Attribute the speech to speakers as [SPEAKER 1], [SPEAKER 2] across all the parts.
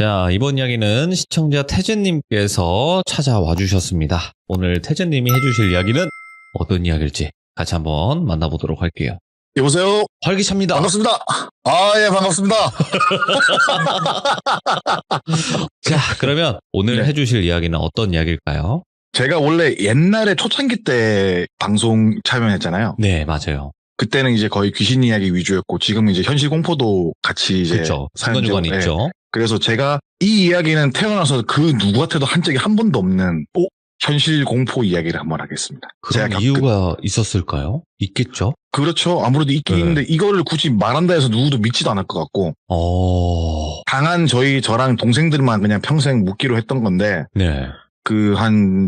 [SPEAKER 1] 자, 이번 이야기는 시청자 태진님께서 찾아와 주셨습니다. 오늘 태진님이 해주실 이야기는 어떤 이야기일지 같이 한번 만나보도록 할게요.
[SPEAKER 2] 여보세요?
[SPEAKER 1] 활기차입니다.
[SPEAKER 2] 반갑습니다. 예, 반갑습니다.
[SPEAKER 1] 자, 그러면 오늘
[SPEAKER 2] 네.
[SPEAKER 1] 해주실 이야기는 어떤 이야기일까요?
[SPEAKER 2] 제가 원래 옛날에 초창기 때 방송 참여했잖아요.
[SPEAKER 1] 네, 맞아요.
[SPEAKER 2] 그때는 이제 거의 귀신 이야기 위주였고, 지금은 이제 현실 공포도 같이 이제
[SPEAKER 1] 그렇죠.
[SPEAKER 2] 사연적으로,
[SPEAKER 1] 중간중간
[SPEAKER 2] 예.
[SPEAKER 1] 있죠.
[SPEAKER 2] 그래서 제가 이 이야기는 태어나서 그 누구한테도 한 적이 한 번도 없는 현실 공포 이야기를 한번 하겠습니다.
[SPEAKER 1] 그런 이유가 있었을까요? 있겠죠?
[SPEAKER 2] 그렇죠. 아무래도 있긴
[SPEAKER 1] 네.
[SPEAKER 2] 있는데 이거를 굳이 말한다 해서 누구도 믿지도 않을 것 같고, 당한 저랑 동생들만 그냥 평생 묻기로 했던 건데,
[SPEAKER 1] 네.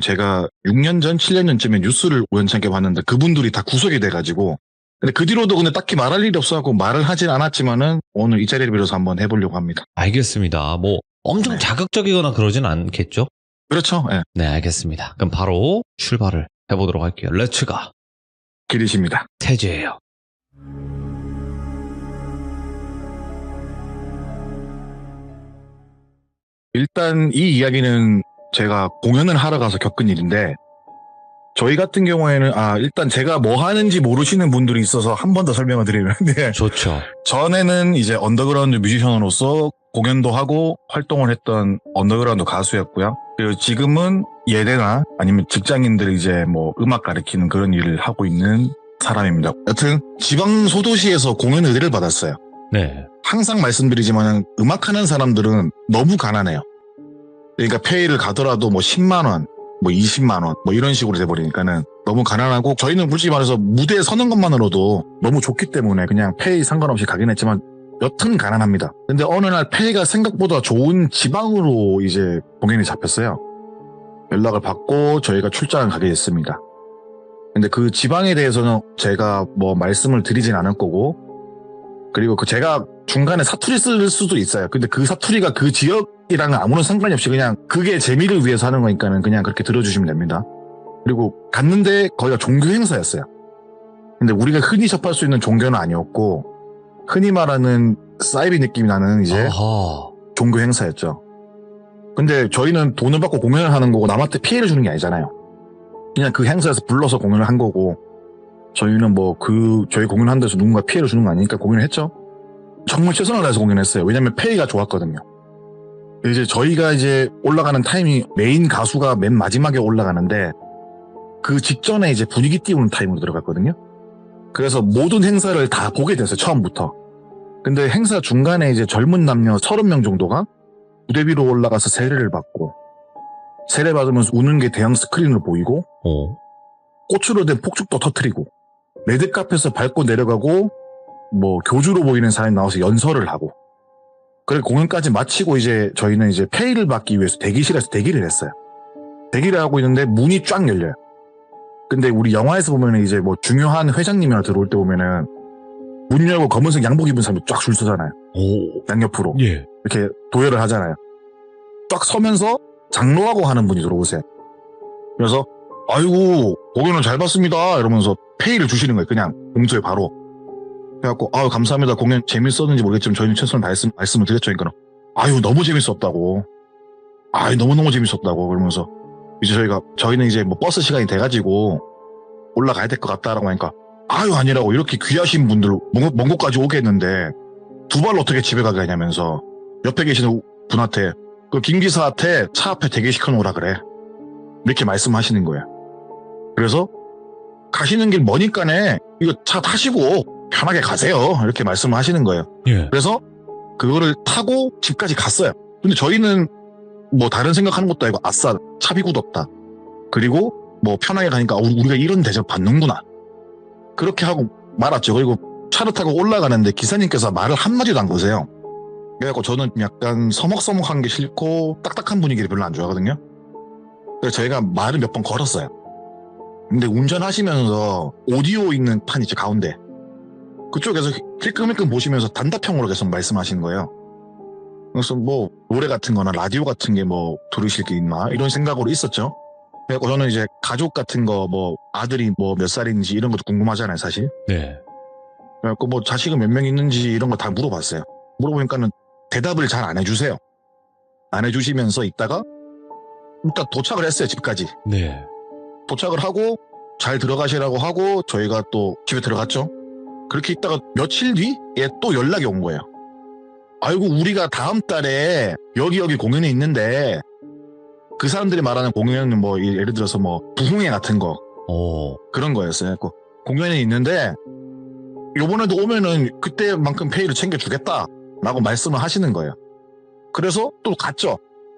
[SPEAKER 2] 제가 6년 전, 7년 전쯤에 뉴스를 우연찮게 봤는데 그분들이 다 구속이 돼가지고, 근데 그 뒤로도 근데 딱히 말할 일이 없어갖고 말을 하진 않았지만은 오늘 이 자리를 빌어서 한번 해보려고 합니다.
[SPEAKER 1] 알겠습니다. 뭐 엄청
[SPEAKER 2] 네.
[SPEAKER 1] 자극적이거나 그러진 않겠죠?
[SPEAKER 2] 그렇죠. 예.
[SPEAKER 1] 네, 알겠습니다. 그럼 바로 출발을 해보도록 할게요. 렛츠가
[SPEAKER 2] 길이십니다.
[SPEAKER 1] 태지예요.
[SPEAKER 2] 일단 이 이야기는 제가 공연을 하러 가서 겪은 일인데, 저희 같은 경우에는 일단 제가 뭐 하는지 모르시는 분들이 있어서 한 번 더 설명을 드리는데,
[SPEAKER 1] 좋죠.
[SPEAKER 2] 전에는 이제 언더그라운드 뮤지션으로서 공연도 하고 활동을 했던 언더그라운드 가수였고요. 그리고 지금은 예대나 아니면 직장인들 이제 뭐 음악 가르치는 그런 일을 하고 있는 사람입니다. 여튼 지방 소도시에서 공연 의뢰를 받았어요.
[SPEAKER 1] 네.
[SPEAKER 2] 항상 말씀드리지만 음악하는 사람들은 너무 가난해요. 그러니까 페이를 가더라도 뭐 10만 원, 뭐 20만 원, 뭐 이런 식으로 돼버리니까는 너무 가난하고, 저희는 솔직히 말해서 무대에 서는 것만으로도 너무 좋기 때문에 그냥 페이 상관없이 가긴 했지만 여튼 가난합니다. 근데 어느 날 페이가 생각보다 좋은 지방으로 이제 공연이 잡혔어요. 연락을 받고 저희가 출장을 가게 됐습니다. 근데 그 지방에 대해서는 제가 뭐 말씀을 드리진 않을 거고, 그리고 제가 중간에 사투리 쓸 수도 있어요. 근데 그 사투리가 그 지역이랑은 아무런 상관이 없이 그냥 그게 재미를 위해서 하는 거니까는 그냥 그렇게 들어주시면 됩니다. 그리고 갔는데 거기가 종교 행사였어요. 근데 우리가 흔히 접할 수 있는 종교는 아니었고, 흔히 말하는 사이비 느낌이 나는 이제
[SPEAKER 1] 아하.
[SPEAKER 2] 종교 행사였죠. 근데 저희는 돈을 받고 공연을 하는 거고 남한테 피해를 주는 게 아니잖아요. 그냥 그 행사에서 불러서 공연을 한 거고, 저희는 저희 공연한 데서 누군가 피해를 주는 거 아니니까 공연을 했죠. 정말 최선을 다해서 공연했어요. 왜냐면 페이가 좋았거든요. 이제 저희가 이제 올라가는 타임이 메인 가수가 맨 마지막에 올라가는데, 그 직전에 이제 분위기 띄우는 타임으로 들어갔거든요. 그래서 모든 행사를 다 보게 됐어요, 처음부터. 근데 행사 중간에 이제 젊은 남녀 30명 정도가 무대 위로 올라가서 세례를 받고, 세례 받으면서 우는 게 대형 스크린으로 보이고, 꽃으로 된 폭죽도 터트리고, 레드카펫에서 밟고 내려가고, 뭐 교주로 보이는 사람이 나와서 연설을 하고, 그리고 공연까지 마치고 이제 저희는 이제 페이를 받기 위해서 대기실에서 대기를 했어요. 대기를 하고 있는데 문이 쫙 열려요. 근데 우리 영화에서 보면은 이제 뭐 중요한 회장님이나 들어올 때 보면은 문 열고 검은색 양복 입은 사람이 쫙 줄 서잖아요. 양옆으로.
[SPEAKER 1] 예.
[SPEAKER 2] 이렇게 도열을 하잖아요. 쫙 서면서 장로하고 하는 분이 들어오세요. 그래서 아이고 공연을 잘 봤습니다 이러면서 페이를 주시는 거예요. 그냥 봉투에 바로. 그래갖고 감사합니다. 공연 재밌었는지 모르겠지만 저희는 최선을 다했음 말씀을 드렸죠. 그러니까 너무 재밌었다고. 너무너무 재밌었다고. 그러면서 이제 저희는 이제 뭐 버스 시간이 돼가지고 올라가야 될 것 같다라고 하니까 아니라고, 이렇게 귀하신 분들 먼 곳까지 오겠는데 두 발로 어떻게 집에 가게 하냐면서 옆에 계시는 분한테 그 김기사한테 차 앞에 대기시켜 놓으라 그래, 이렇게 말씀하시는 거예요. 그래서 가시는 길 머니까네 이거 차 타시고 편하게 가세요, 이렇게 말씀을 하시는 거예요.
[SPEAKER 1] 예.
[SPEAKER 2] 그래서 그거를 타고 집까지 갔어요. 근데 저희는 뭐 다른 생각하는 것도 아니고 아싸 차비 굳었다, 그리고 뭐 편하게 가니까 우리가 이런 대접 받는구나, 그렇게 하고 말았죠. 그리고 차를 타고 올라가는데 기사님께서 말을 한마디도 안 거세요. 그래갖고 저는 약간 서먹서먹한 게 싫고 딱딱한 분위기를 별로 안 좋아하거든요. 그래서 저희가 말을 몇 번 걸었어요. 근데 운전하시면서 오디오 있는 판 있죠, 가운데. 그쪽에서 힐끔힐끔 보시면서 단답형으로 계속 말씀하시는 거예요. 그래서 뭐 노래 같은 거나 라디오 같은 게 뭐 들으실 게 있나 이런 생각으로 있었죠. 그래서 저는 이제 가족 같은 거, 뭐 아들이 뭐 몇 살인지 이런 것도 궁금하잖아요, 사실.
[SPEAKER 1] 네.
[SPEAKER 2] 그래서 뭐 자식은 몇 명 있는지 이런 거 다 물어봤어요. 물어보니까는 대답을 잘 안 해주세요. 안 해주시면서 있다가 일단 도착을 했어요, 집까지.
[SPEAKER 1] 네.
[SPEAKER 2] 도착을 하고 잘 들어가시라고 하고 저희가 또 집에 들어갔죠. 그렇게 있다가 며칠 뒤에 또 연락이 온 거예요. 아이고, 우리가 다음 달에 여기 공연이 있는데 그 사람들이 말하는 공연은 뭐 예를 들어서 뭐 부흥회 같은 거 그런 거였어요. 그 공연이 있는데 요번에도 오면은 그때만큼 페이를 챙겨주겠다라고 말씀을 하시는 거예요. 그래서 또 갔죠.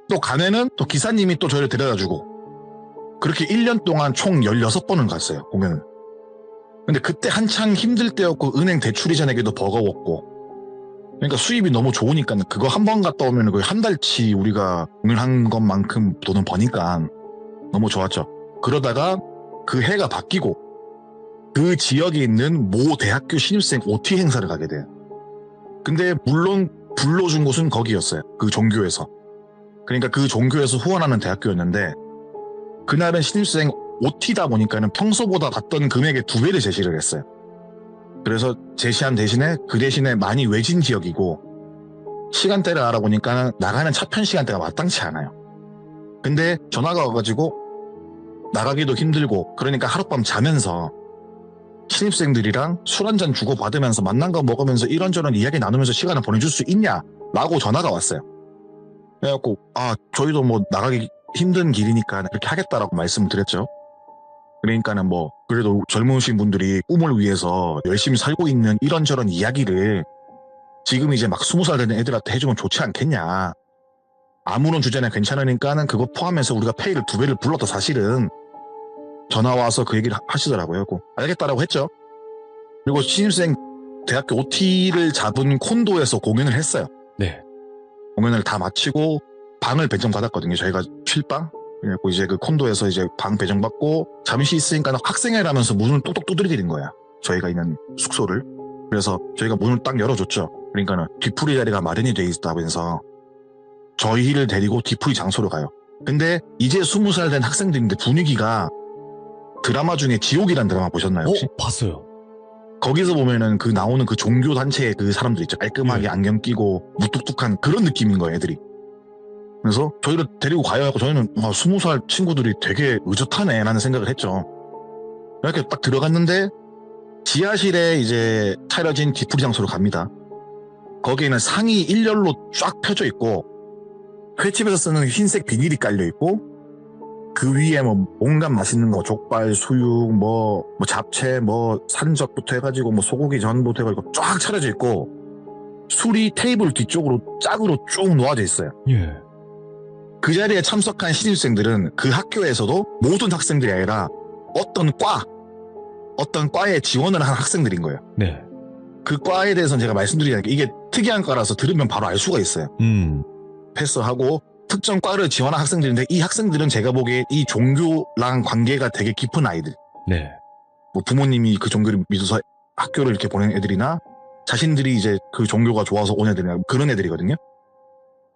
[SPEAKER 2] 또 가면은 또 기사님이 또 저희를 데려다주고 그렇게 1년 동안 총 16번을 갔어요, 공연을. 근데 그때 한창 힘들 때였고 은행 대출 이자내기도 버거웠고 그러니까 수입이 너무 좋으니까 그거 한 번 갔다 오면 거의 한 달치 우리가 공연한 것만큼 돈을 버니까 너무 좋았죠. 그러다가 그 해가 바뀌고 그 지역에 있는 모 대학교 신입생 OT 행사를 가게 돼요. 근데 물론 불러준 곳은 거기였어요. 그 종교에서. 그러니까 그 종교에서 후원하는 대학교였는데 그날은 신입생 OT다 보니까는 평소보다 받던 금액의 2배를 제시를 했어요. 그래서 제시한 대신에 그 대신에 많이 외진 지역이고 시간대를 알아보니까 나가는 차편 시간대가 마땅치 않아요. 근데 전화가 와가지고 나가기도 힘들고 그러니까 하룻밤 자면서 신입생들이랑 술 한잔 주고받으면서 만난 거 먹으면서 이런저런 이야기 나누면서 시간을 보내줄 수 있냐? 라고 전화가 왔어요. 그래갖고 저희도 뭐 나가기 힘든 길이니까 그렇게 하겠다라고 말씀드렸죠. 그러니까는 뭐 그래도 젊으신 분들이 꿈을 위해서 열심히 살고 있는 이런저런 이야기를 지금 이제 막 20살 되는 애들한테 해주면 좋지 않겠냐. 아무런 주제나 괜찮으니까는 그거 포함해서 우리가 페이를 2배를 불렀다 사실은 전화 와서 그 얘기를 하시더라고요. 알겠다라고 했죠. 그리고 신입생 대학교 OT를 잡은 콘도에서 공연을 했어요.
[SPEAKER 1] 네.
[SPEAKER 2] 공연을 다 마치고 방을 배정받았거든요. 저희가 쉴방. 그래갖고 이제 그 콘도에서 이제 방 배정받고 잠시 있으니까 학생회라면서 문을 똑똑 두드리는 거야. 저희가 있는 숙소를. 그래서 저희가 문을 딱 열어줬죠. 그러니까는 뒤풀이 자리가 마련이 돼 있다면서 저희를 데리고 뒤풀이 장소로 가요. 근데 이제 20살 된 학생들인데 분위기가 드라마 중에 지옥이란 드라마 보셨나요 혹시?
[SPEAKER 1] 봤어요.
[SPEAKER 2] 거기서 보면은 그 나오는 그 종교 단체의 그 사람들 있죠. 깔끔하게 안경 끼고 무뚝뚝한 그런 느낌인 거예요, 애들이. 그래서 저희를 데리고 가야 하고 저희는 20살 친구들이 되게 의젓하네 라는 생각을 했죠. 이렇게 딱 들어갔는데 지하실에 이제 차려진 뒤풀이 장소로 갑니다. 거기에는 상이 일렬로 쫙 펴져 있고 횟집에서 쓰는 흰색 비닐이 깔려 있고 그 위에 뭐 온갖 맛있는 거 족발, 수육, 뭐 잡채, 뭐 산적부터 해가지고 뭐 소고기 전부터 해가지고 쫙 차려져 있고 술이 테이블 뒤쪽으로 짝으로 쭉 놓아져 있어요.
[SPEAKER 1] 예.
[SPEAKER 2] 그 자리에 참석한 신입생들은 그 학교에서도 모든 학생들이 아니라 어떤 과에 지원을 한 학생들인 거예요.
[SPEAKER 1] 네.
[SPEAKER 2] 그 과에 대해서는 제가 말씀드리는 게 이게 특이한 과라서 들으면 바로 알 수가 있어요. 패스하고 특정 과를 지원한 학생들인데 이 학생들은 제가 보기에 이 종교랑 관계가 되게 깊은 아이들.
[SPEAKER 1] 네.
[SPEAKER 2] 뭐 부모님이 그 종교를 믿어서 학교를 이렇게 보낸 애들이나 자신들이 이제 그 종교가 좋아서 온 애들이나 그런 애들이거든요.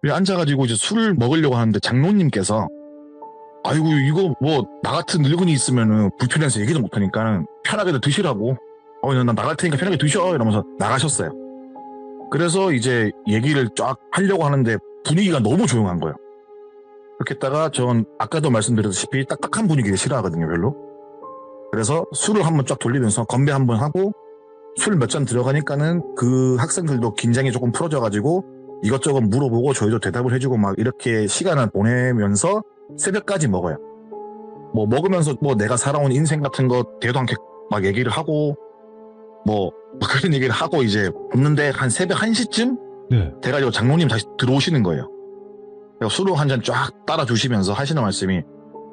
[SPEAKER 2] 앉아가지고 이제 술을 먹으려고 하는데 장로님께서 아이고 이거 뭐 나 같은 늙은이 있으면은 불편해서 얘기도 못하니까 편하게도 드시라고 나 나갈 테니까 편하게 드셔 이러면서 나가셨어요. 그래서 이제 얘기를 쫙 하려고 하는데 분위기가 너무 조용한 거예요. 그렇게 했다가 전 아까도 말씀드렸다시피 딱딱한 분위기를 싫어하거든요, 별로. 그래서 술을 한번 쫙 돌리면서 건배 한번 하고 술 몇 잔 들어가니까는 그 학생들도 긴장이 조금 풀어져가지고 이것저것 물어보고 저희도 대답을 해주고 막 이렇게 시간을 보내면서 새벽까지 먹어요. 뭐 먹으면서 뭐 내가 살아온 인생 같은 거 대도 않게 막 얘기를 하고 뭐 그런 얘기를 하고 이제 없는데 한 새벽 1시쯤
[SPEAKER 1] 네.
[SPEAKER 2] 돼가지고 장로님 다시 들어오시는 거예요. 술을 한 잔 쫙 따라주시면서 하시는 말씀이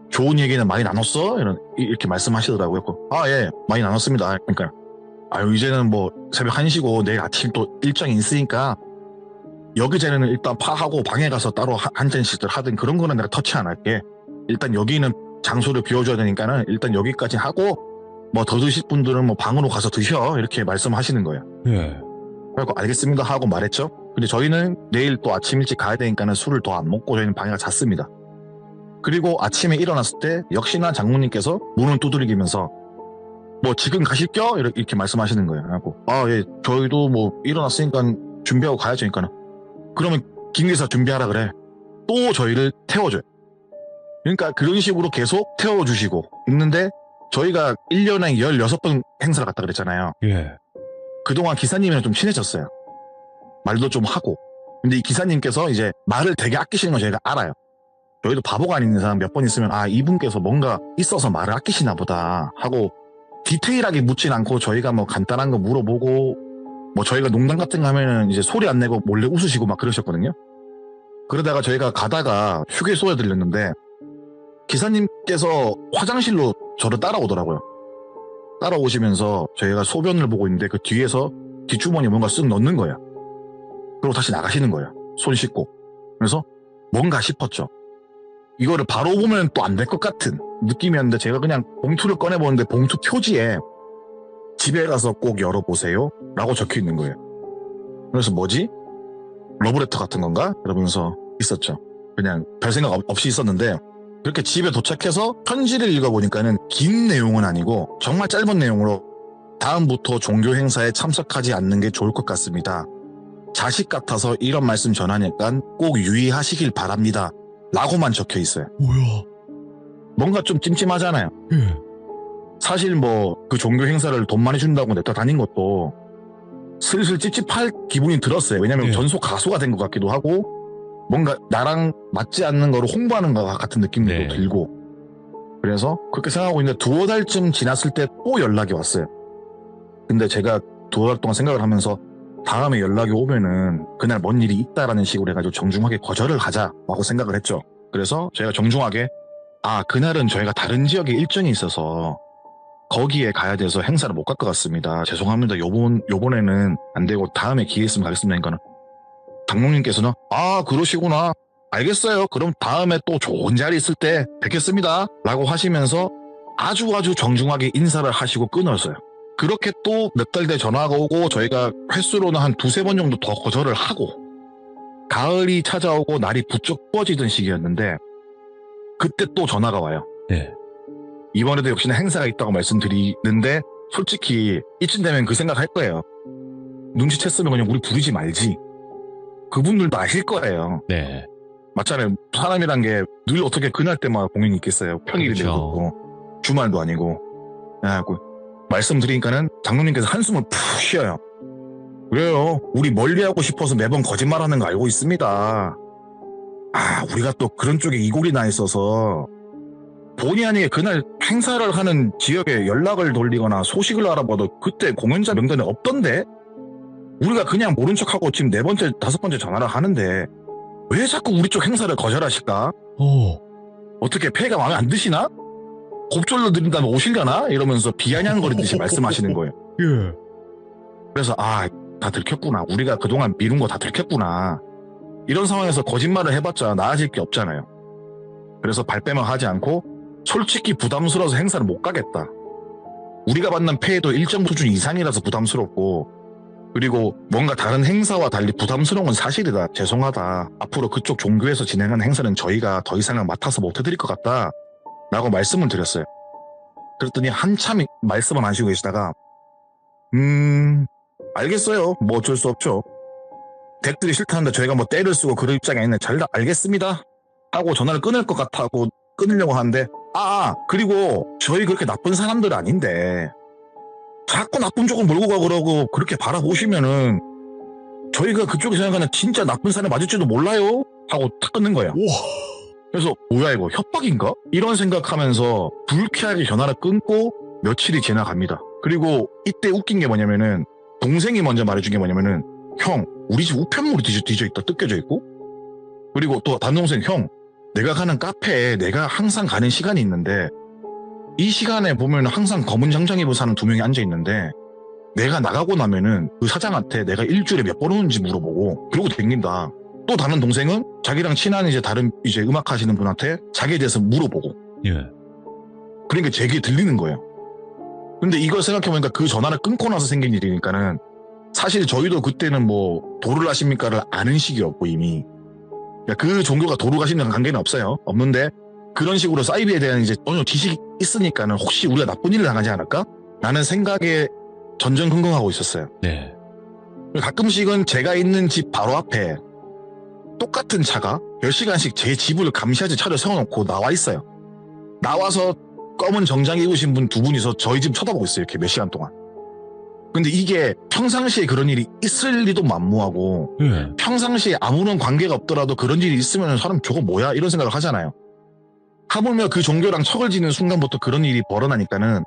[SPEAKER 2] 좋은 얘기는 많이 나눴어? 이렇게 말씀하시더라고요. 예, 많이 나눴습니다. 그러니까 이제는 뭐 새벽 1시고 내일 아침 또 일정이 있으니까 여기저기는 일단 파하고 방에 가서 따로 한 잔씩들 하든 그런 거는 내가 터치 안 할게. 일단 여기는 장소를 비워줘야 되니까는 일단 여기까지 하고 뭐 더 드실 분들은 뭐 방으로 가서 드셔 이렇게 말씀하시는 거예요.
[SPEAKER 1] 예.
[SPEAKER 2] 그래서 알겠습니다 하고 말했죠. 근데 저희는 내일 또 아침 일찍 가야 되니까는 술을 더 안 먹고 저희는 방에 가서 잤습니다. 그리고 아침에 일어났을 때 역시나 장모님께서 문을 두드리면서 뭐 지금 가실겨? 이렇게 말씀하시는 거예요. 그래갖고 예, 저희도 뭐 일어났으니까 준비하고 가야죠. 그러니까 그러면 김기사 준비하라 그래. 또 저희를 태워줘요. 그러니까 그런 식으로 계속 태워주시고 있는데 저희가 1년에 16번 행사를 갔다 그랬잖아요.
[SPEAKER 1] 예.
[SPEAKER 2] 그동안 기사님이랑 좀 친해졌어요. 말도 좀 하고. 근데 이 기사님께서 이제 말을 되게 아끼시는 건 저희가 알아요. 저희도 바보가 아닌 이상 몇 번 있으면 아 이분께서 뭔가 있어서 말을 아끼시나 보다 하고 디테일하게 묻진 않고 저희가 뭐 간단한 거 물어보고 뭐 저희가 농담 같은 거 하면은 이제 소리 안 내고 몰래 웃으시고 막 그러셨거든요. 그러다가 저희가 가다가 휴게소에 들렸는데 기사님께서 화장실로 저를 따라오더라고요. 따라오시면서 저희가 소변을 보고 있는데 그 뒤에서 뒷주머니에 뭔가 쓱 넣는 거예요. 그리고 다시 나가시는 거예요. 손 씻고. 그래서 뭔가 싶었죠. 이거를 바로 보면 또 안 될 것 같은 느낌이었는데 제가 그냥 봉투를 꺼내보는데 봉투 표지에 집에 가서 꼭 열어보세요 라고 적혀 있는 거예요. 그래서 뭐지? 러브레터 같은 건가? 이러면서 있었죠. 그냥 별 생각 없이 있었는데 그렇게 집에 도착해서 편지를 읽어보니까는 긴 내용은 아니고 정말 짧은 내용으로 다음부터 종교 행사에 참석하지 않는 게 좋을 것 같습니다. 자식 같아서 이런 말씀 전하니까 꼭 유의하시길 바랍니다. 라고만 적혀 있어요.
[SPEAKER 1] 뭐야?
[SPEAKER 2] 뭔가 좀 찜찜하잖아요.
[SPEAKER 1] 예.
[SPEAKER 2] 사실 뭐 그 종교 행사를 돈 많이 준다고 냈다 다닌 것도 슬슬 찝찝할 기분이 들었어요. 왜냐면
[SPEAKER 1] 예.
[SPEAKER 2] 전속 가수가 된 것 같기도 하고 뭔가 나랑 맞지 않는 거를 홍보하는 것 같은 느낌도
[SPEAKER 1] 네.
[SPEAKER 2] 들고 그래서 그렇게 생각하고 있는데 두어 달쯤 지났을 때 또 연락이 왔어요. 근데 제가 두어 달 동안 생각을 하면서 다음에 연락이 오면은 그날 뭔 일이 있다라는 식으로 해가지고 정중하게 거절을 하자라고 생각을 했죠. 그래서 제가 정중하게 그날은 저희가 다른 지역에 일정이 있어서 거기에 가야 돼서 행사를 못 갈 것 같습니다. 죄송합니다. 요번에는 안 되고 다음에 기회 있으면 가겠습니다. 그러니까는 장로님께서는 그러시구나. 알겠어요. 그럼 다음에 또 좋은 자리 있을 때 뵙겠습니다. 라고 하시면서 아주 정중하게 인사를 하시고 끊었어요. 그렇게 또 몇 달 뒤에 전화가 오고 저희가 횟수로는 한 두세 번 정도 더 거절을 하고 가을이 찾아오고 날이 부쩍 추워지던 시기였는데 그때 또 전화가 와요.
[SPEAKER 1] 네.
[SPEAKER 2] 이번에도 역시나 행사가 있다고 말씀드리는데 솔직히 이쯤 되면 그 생각할 거예요. 눈치챘으면 그냥 우리 부르지 말지. 그분들도 아실 거예요.
[SPEAKER 1] 네.
[SPEAKER 2] 맞잖아요. 사람이란 게 늘 어떻게 그날 때만 공연이 있겠어요. 평일인데
[SPEAKER 1] 그렇죠.
[SPEAKER 2] 그렇고 주말도 아니고. 말씀드리니까는 장로님께서 한숨을 푹 쉬어요. 그래요. 우리 멀리하고 싶어서 매번 거짓말하는 거 알고 있습니다. 우리가 또 그런 쪽에 이골이 나 있어서 본의 아니게 그날 행사를 하는 지역에 연락을 돌리거나 소식을 알아봐도 그때 공연자 명단에 없던데 우리가 그냥 모른 척하고 지금 4번째, 5번째 전화를 하는데 왜 자꾸 우리 쪽 행사를 거절하실까? 어떻게 폐가 마음에 안 드시나? 곱절로 드린 다음에 오실려나? 이러면서 비아냥거리듯이 말씀하시는 거예요.
[SPEAKER 1] 예.
[SPEAKER 2] 그래서 다 들켰구나. 우리가 그동안 미룬 거 다 들켰구나. 이런 상황에서 거짓말을 해봤자 나아질 게 없잖아요. 그래서 발뺌을 하지 않고 솔직히 부담스러워서 행사를 못 가겠다. 우리가 받는 폐해도 일정 수준 이상이라서 부담스럽고 그리고 뭔가 다른 행사와 달리 부담스러운 건 사실이다. 죄송하다. 앞으로 그쪽 종교에서 진행하는 행사는 저희가 더 이상은 맡아서 못 해드릴 것 같다. 라고 말씀을 드렸어요. 그랬더니 한참 말씀을 안 하시고 계시다가 알겠어요. 뭐 어쩔 수 없죠. 댁들이 싫다는데 저희가 뭐 떼를 쓰고 그럴 입장이 아닌데 잘 알겠습니다. 하고 전화를 끊을 것 같다고 끊으려고 하는데 그리고 저희 그렇게 나쁜 사람들 아닌데 자꾸 나쁜 쪽을 몰고 가 그러고 그렇게 바라보시면은 저희가 그쪽에 생각하는 진짜 나쁜 사람이 맞을지도 몰라요. 하고 탁 끊는 거예요. 그래서 뭐야 이거 협박인가? 이런 생각하면서 불쾌하게 전화를 끊고 며칠이 지나갑니다. 그리고 이때 웃긴 게 뭐냐면은 동생이 먼저 말해준 게 뭐냐면은 형 우리 집 우편물이 뒤져 있다 뜯겨져 있고 그리고 또 다른 동생 형 내가 가는 카페에 내가 항상 가는 시간이 있는데 이 시간에 보면 항상 검은 장장 입고 사는 2명이 앉아 있는데 내가 나가고 나면은 그 사장한테 내가 일주일에 몇 번 오는지 물어보고 그러고 댕긴다. 또 다른 동생은 자기랑 친한 다른 음악 하시는 분한테 자기에 대해서 물어보고.
[SPEAKER 1] 예.
[SPEAKER 2] 그러니까 제 귀에 들리는 거예요. 근데 이걸 생각해보니까 그 전화를 끊고 나서 생긴 일이니까는 사실 저희도 그때는 뭐 도를 하십니까를 아는 시기였고 이미. 그러니까 그 종교가 도를 가시는 관계는 없어요. 없는데 그런 식으로 사이비에 대한 어느 정도 지식이 있으니까는 혹시 우리가 나쁜 일을 당하지 않을까? 라는 생각에 전전긍긍하고 있었어요.
[SPEAKER 1] 네.
[SPEAKER 2] 가끔씩은 제가 있는 집 바로 앞에 똑같은 차가 10시간씩 제 집을 감시하지 차를 세워놓고 나와 있어요. 나와서 검은 정장 입으신 분 두 분이서 저희 집 쳐다보고 있어요. 이렇게 몇 시간 동안. 근데 이게 평상시에 그런 일이 있을 리도 만무하고
[SPEAKER 1] 예.
[SPEAKER 2] 평상시에 아무런 관계가 없더라도 그런 일이 있으면 사람 저거 뭐야? 이런 생각을 하잖아요. 하물며 그 종교랑 척을 지는 순간부터 그런 일이 벌어나니까는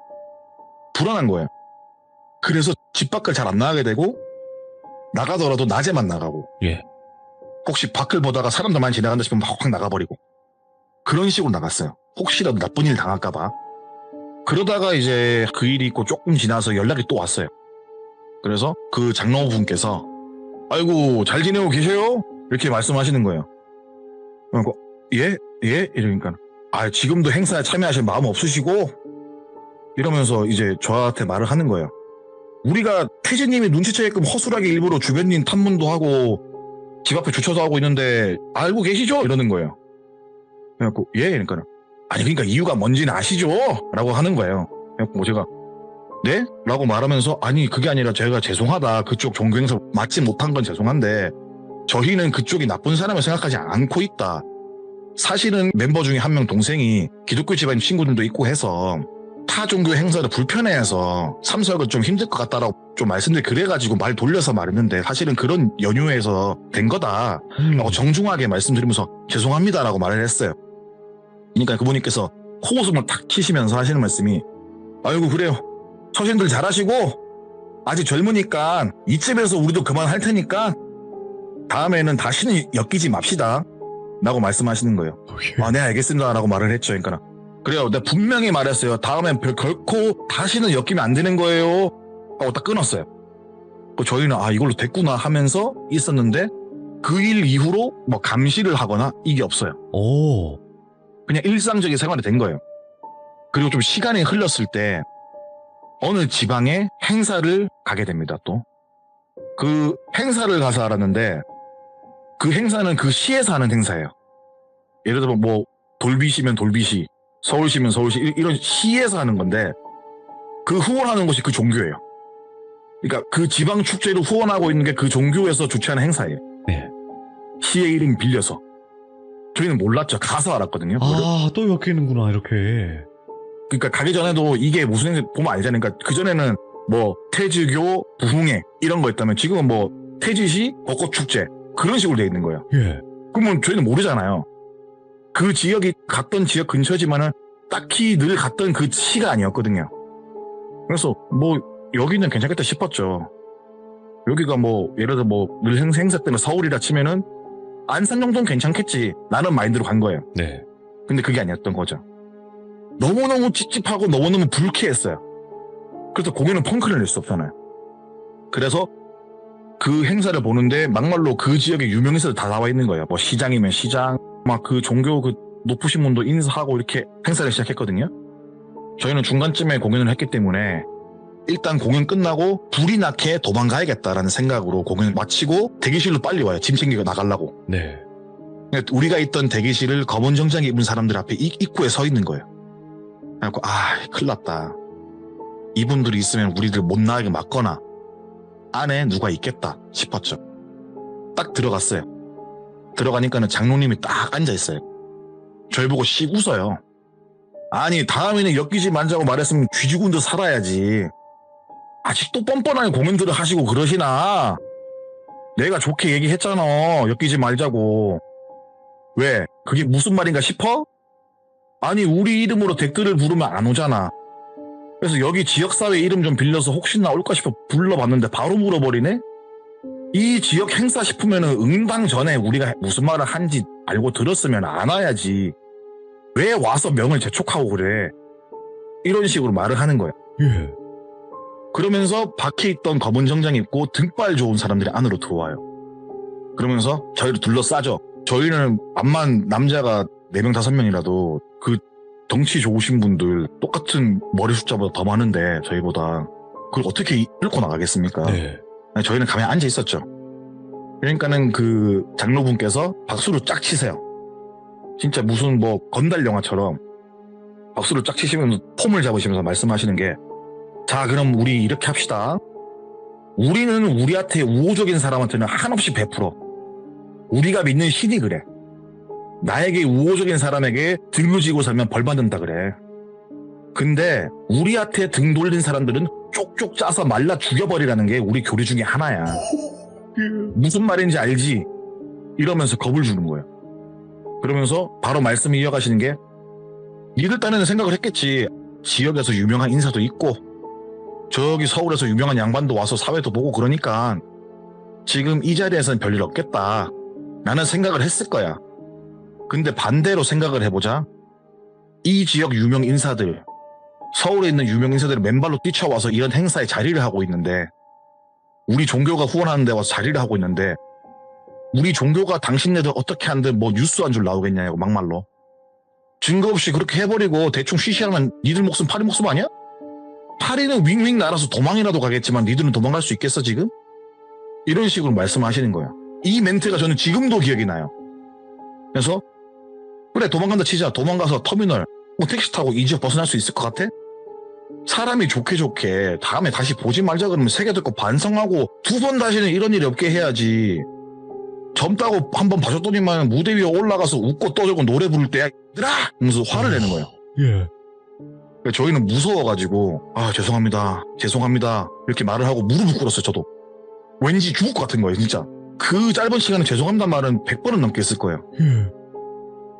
[SPEAKER 2] 불안한 거예요. 그래서 집 밖을 잘 안 나가게 되고 나가더라도 낮에만 나가고
[SPEAKER 1] 예.
[SPEAKER 2] 혹시 밖을 보다가 사람들 많이 지나간다 싶으면 확 나가버리고 그런 식으로 나갔어요. 혹시라도 나쁜 일 당할까봐. 그러다가 이제 그 일이 있고 조금 지나서 연락이 또 왔어요. 그래서 그 장로분께서 아이고 잘 지내고 계세요? 이렇게 말씀하시는 거예요. 그러니까 예? 예? 이러니까 지금도 행사에 참여하실 마음 없으시고 이러면서 이제 저한테 말을 하는 거예요. 우리가 태진님이 눈치채게끔 허술하게 일부러 주변인 탐문도 하고 집 앞에 주차도 하고 있는데 알고 계시죠? 이러는 거예요. 그래갖고 예? 그러니까 그러니까 이유가 뭔지는 아시죠? 라고 하는 거예요. 그래갖고 제가 네? 라고 말하면서 그게 아니라 제가 죄송하다. 그쪽 종교 행사 맞지 못한 건 죄송한데 저희는 그쪽이 나쁜 사람을 생각하지 않고 있다. 사실은 멤버 중에 한 명 동생이 기독교 집안 친구들도 있고 해서 타 종교 행사를 불편해해서 참석은 좀 힘들 것 같다라고 좀 그래가지고 말 돌려서 말했는데 사실은 그런 연유에서 된 거다 라고 정중하게 말씀드리면서 죄송합니다라고 말을 했어요. 그러니까 그분께서 코웃음을 탁 치시면서 하시는 말씀이 아이고 그래요. 처신들 잘하시고 아직 젊으니까 이쯤에서 우리도 그만할 테니까 다음에는 다시는 엮이지 맙시다 라고 말씀하시는 거예요. 네 알겠습니다 라고 말을 했죠. 그러니까 그래요. 내가 분명히 말했어요. 다음엔 결코 다시는 엮이면 안 되는 거예요 하고 딱 끊었어요. 저희는 이걸로 됐구나 하면서 있었는데 그 일 이후로 뭐 감시를 하거나 이게 없어요.
[SPEAKER 1] 오.
[SPEAKER 2] 그냥 일상적인 생활이 된 거예요. 그리고 좀 시간이 흘렀을 때 어느 지방에 행사를 가게 됩니다. 또 그 행사를 가서 알았는데 그 행사는 그 시에서 하는 행사예요. 예를 들어 뭐 돌비시면 돌비시, 서울시면 서울시 이런 시에서 하는 건데 그 후원하는 것이 그 종교예요. 그러니까 그 지방 축제를 후원하고 있는 게 그 종교에서 주최하는 행사예요.
[SPEAKER 1] 네.
[SPEAKER 2] 시의 이름 빌려서. 저희는 몰랐죠. 가서 알았거든요.
[SPEAKER 1] 또 엮이는구나 이렇게.
[SPEAKER 2] 그러니까 가기 전에도 이게 무슨 행사 보면 알잖아요. 그러니까 그전에는 뭐 태즈교 부흥회 이런 거 있다면 지금은 뭐 태지시 벚꽃축제 그런 식으로 돼 있는 거예요.
[SPEAKER 1] 예.
[SPEAKER 2] 그러면 저희는 모르잖아요. 그 지역이 갔던 지역 근처지만은 딱히 늘 갔던 그 시가 아니었거든요. 그래서 뭐 여기는 괜찮겠다 싶었죠. 여기가 뭐 예를 들어 뭐 늘 행사 때문에 서울이라 치면은 안산 정도는 괜찮겠지 라는 마인드로 간 거예요.
[SPEAKER 1] 네.
[SPEAKER 2] 근데 그게 아니었던 거죠. 너무너무 찝찝하고 너무너무 불쾌했어요. 그래서 공연은 펑크를 낼 수 없잖아요. 그래서 그 행사를 보는데 막말로 그 지역의 유명인사들 다 나와 있는 거예요. 뭐 시장이면 시장, 막 그 종교 그 높으신 분도 인사하고 이렇게 행사를 시작했거든요. 저희는 중간쯤에 공연을 했기 때문에 일단 공연 끝나고 불이 나게 도망가야겠다라는 생각으로 공연을 마치고 대기실로 빨리 와요. 짐 챙기고 나가려고.
[SPEAKER 1] 네.
[SPEAKER 2] 우리가 있던 대기실을 검은 정장 입은 사람들 앞에 입구에 서 있는 거예요. 그래갖고 큰일 났다. 이분들이 있으면 우리들 못 나가게 막거나 안에 누가 있겠다 싶었죠. 딱 들어갔어요. 들어가니까는 장로님이 딱 앉아있어요. 저희 보고 씩 웃어요. 다음에는 엮이지 말자고 말했으면 쥐죽은 듯 살아야지. 아직도 뻔뻔하게 공연들을 하시고 그러시나? 내가 좋게 얘기했잖아. 엮이지 말자고. 왜? 그게 무슨 말인가 싶어? 우리 이름으로 댓글을 부르면 안 오잖아. 그래서 여기 지역사회 이름 좀 빌려서 혹시나 올까 싶어 불러봤는데 바로 물어버리네? 이 지역 행사 싶으면은 응당 전에 우리가 무슨 말을 한지 알고 들었으면 안 와야지. 왜 와서 명을 재촉하고 그래? 이런 식으로 말을 하는 거예요.
[SPEAKER 1] 예.
[SPEAKER 2] 그러면서 밖에 있던 검은 정장 입고 등발 좋은 사람들이 안으로 들어와요. 그러면서 저희를 둘러싸죠. 저희는 암만 남자가 4명 5명이라도 그 덩치 좋으신 분들 똑같은 머리 숫자보다 더 많은데 저희보다 그걸 어떻게 이끌고 나가겠습니까?
[SPEAKER 1] 네.
[SPEAKER 2] 저희는 가만히 앉아 있었죠. 그러니까는 그 장로분께서 박수를 쫙 치세요. 진짜 무슨 뭐 건달 영화처럼 박수를 쫙 치시면서 폼을 잡으시면서 말씀하시는 게 자 그럼 우리 이렇게 합시다. 우리는 우리한테 우호적인 사람한테는 한없이 베풀어. 우리가 믿는 신이 그래. 나에게 우호적인 사람에게 등을 지고 살면 벌 받는다 그래. 근데 우리한테 등 돌린 사람들은 쪽쪽 짜서 말라 죽여버리라는 게 우리 교리 중에 하나야. 무슨 말인지 알지? 이러면서 겁을 주는 거예요. 그러면서 바로 말씀을 이어가시는 게, 니들 딴에는 생각을 했겠지. 지역에서 유명한 인사도 있고 저기 서울에서 유명한 양반도 와서 사회도 보고 그러니까 지금 이 자리에서는 별일 없겠다. 나는 생각을 했을 거야. 근데 반대로 생각을 해보자. 이 지역 유명 인사들, 서울에 있는 유명 인사들이 맨발로 뛰쳐와서 이런 행사에 자리를 하고 있는데, 우리 종교가 후원하는 데 와서 자리를 하고 있는데, 우리 종교가 당신네들 어떻게 하는데 뭐 뉴스 한 줄 나오겠냐고 막말로. 증거 없이 그렇게 해버리고 대충 쉬쉬하면 니들 목숨 파리 목숨 아니야? 파리는 윙윙 날아서 도망이라도 가겠지만 니들은 도망갈 수 있겠어 지금? 이런 식으로 말씀하시는 거예요. 이 멘트가 저는 지금도 기억이 나요. 그래서 그래 도망간다 치자. 도망가서 터미널 택시 타고 이 지역 벗어날 수 있을 것 같아? 사람이 좋게 다음에 다시 보지 말자 그러면 새겨 듣고 반성하고 2번 다시는 이런 일이 없게 해야지. 젊다고 한번 봐줬더니만 무대 위에 올라가서 웃고 떠들고 노래 부를 때 얘들아! 하면서 화를 내는 거예요.
[SPEAKER 1] 예.
[SPEAKER 2] 저희는 무서워가지고 죄송합니다 이렇게 말을 하고 무릎을 꿇었어요. 저도 왠지 죽을 것 같은 거예요 진짜. 그 짧은 시간에 죄송합니다 말은 100번은 넘게 했을 거예요.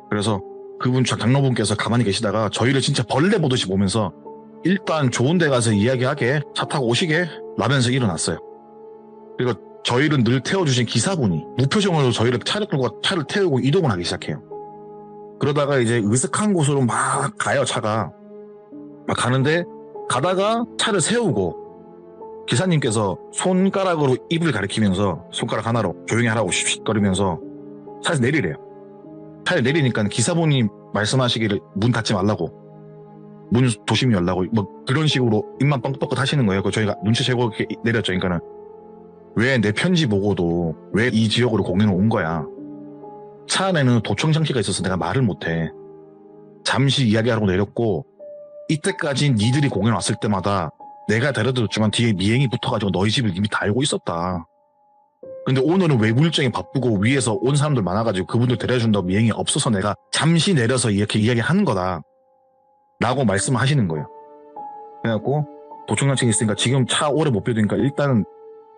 [SPEAKER 2] 그래서 그분 장로분께서 가만히 계시다가 저희를 진짜 벌레 보듯이 보면서 일단 좋은 데 가서 이야기하게 차 타고 오시게 라면서 일어났어요. 그리고 저희를 늘 태워주신 기사분이 무표정으로 저희를 차를 태우고 이동을 하기 시작해요. 그러다가 이제 으슥한 곳으로 막 가요. 차가 막 가는데, 가다가 차를 세우고 기사님께서 손가락으로 입을 가리키면서 손가락 하나로 조용히 하라고 씩씩거리면서 차에서 내리래요. 차에 내리니까 기사분이 말씀하시기를 문 닫지 말라고, 문 조심히 열라고, 뭐 그런 식으로 입만 뻥긋뻥긋 하시는 거예요. 그 저희가 눈치채고 이렇게 내렸죠. 그러니까는 왜 내 편지 보고도 왜 이 지역으로 공연을 온 거야. 차 안에는 도청 장치가 있어서 내가 말을 못해. 잠시 이야기하라고 내렸고, 이때까지 니들이 공연 왔을 때마다 내가 데려다줬지만 뒤에 미행이 붙어가지고 너희 집을 이미 다 알고 있었다. 근데 오늘은 외부 일정이 바쁘고 위에서 온 사람들 많아가지고 그분들 데려준다고 미행이 없어서 내가 잠시 내려서 이렇게 이야기하는 거다 라고 말씀하시는 거예요. 그래갖고 도청장치가 있으니까 지금 차 오래 못 빌리니까 일단은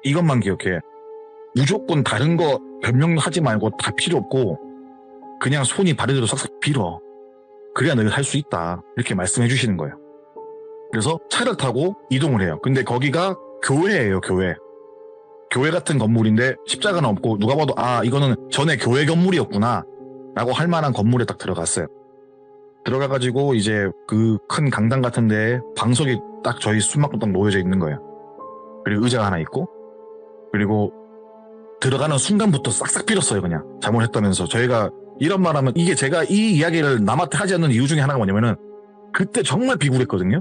[SPEAKER 2] 이것만 기억해. 무조건 다른 거 변명하지 말고 다 필요 없고 그냥 손이 바르대로 싹싹 빌어. 그래야 너희가 할 수 있다. 이렇게 말씀해 주시는 거예요. 그래서 차를 타고 이동을 해요. 근데 거기가 교회예요. 교회 같은 건물인데 십자가는 없고 누가 봐도 이거는 전에 교회 건물이었구나 라고 할 만한 건물에 딱 들어갔어요. 들어가가지고 이제 그 큰 강당 같은 데에 방석이 딱 저희 숨막고 딱 놓여져 있는 거예요. 그리고 의자가 하나 있고, 그리고 들어가는 순간부터 싹싹 빌었어요. 그냥 잘못했다면서. 저희가 이런 말 하면, 이게 제가 이 이야기를 남한테 하지 않는 이유 중에 하나가 뭐냐면은 그때 정말 비굴했거든요.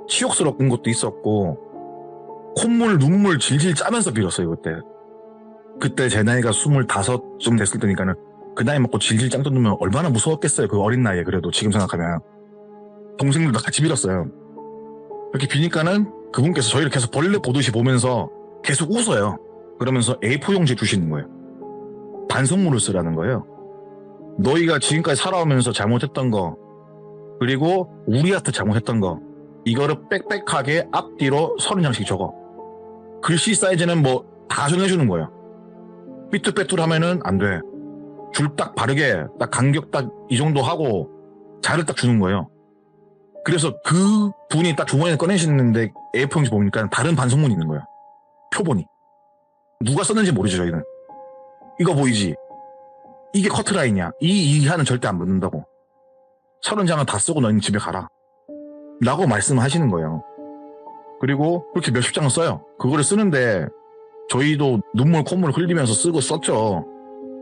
[SPEAKER 2] 치욕스러운 것도 있었고 콧물 눈물 질질 짜면서 빌었어요. 그때 제 나이가 25쯤 됐을 때니까는 그 나이 먹고 질질 짱 떠들면 얼마나 무서웠겠어요. 그 어린 나이에. 그래도 지금 생각하면 동생들도 같이 빌었어요. 이렇게 비니까는 그분께서 저희를 계속 벌레 보듯이 보면서 계속 웃어요. 그러면서 A4 용지 주시는 거예요. 반성문을 쓰라는 거예요. 너희가 지금까지 살아오면서 잘못했던 거, 그리고 우리한테 잘못했던 거, 이거를 빽빽하게 앞뒤로 30장씩 적어. 글씨 사이즈는 뭐 다 정해주는 거예요. 삐뚤빼뚤하면은 안 돼. 줄 딱 바르게 딱 간격 딱 이 정도 하고 자를 딱 주는 거예요. 그래서 그 분이 딱 주머니에 꺼내시는데 A4용지 보니까 다른 반성문이 있는 거예요. 표본이. 누가 썼는지 모르죠. 저희는. 이거 보이지? 이게 커트라인이야. 이 이하는 절대 안 붙는다고. 30장은 다 쓰고 너희는 집에 가라 라고 말씀하시는 거예요. 그리고 그렇게 몇십 장을 써요. 그거를 쓰는데 저희도 눈물 콧물 흘리면서 쓰고 썼죠.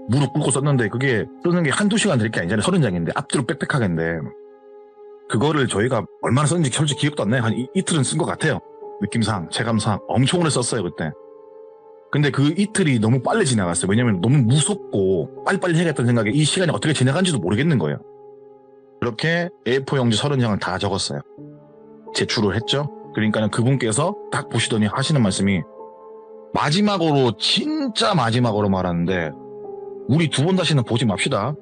[SPEAKER 2] 무릎 꿇고 썼는데 그게 쓰는 게 한두 시간 될 게 아니잖아요. 30장인데 앞뒤로 빽빽하겠는데 그거를 저희가 얼마나 썼는지 솔직히 기억도 안 나요. 한 이틀은 쓴 것 같아요. 느낌상 체감상 엄청 오래 썼어요 그때. 근데 그 이틀이 너무 빨리 지나갔어요. 왜냐면 너무 무섭고 빨리빨리 해야겠다는 생각에 이 시간이 어떻게 지나간지도 모르겠는 거예요. 그렇게 A4 용지 30장을 다 적었어요. 제출을 했죠. 그러니까는 그분께서 딱 보시더니 하시는 말씀이, 마지막으로 진짜 마지막으로 말하는데 우리 두 번 다시는 보지 맙시다.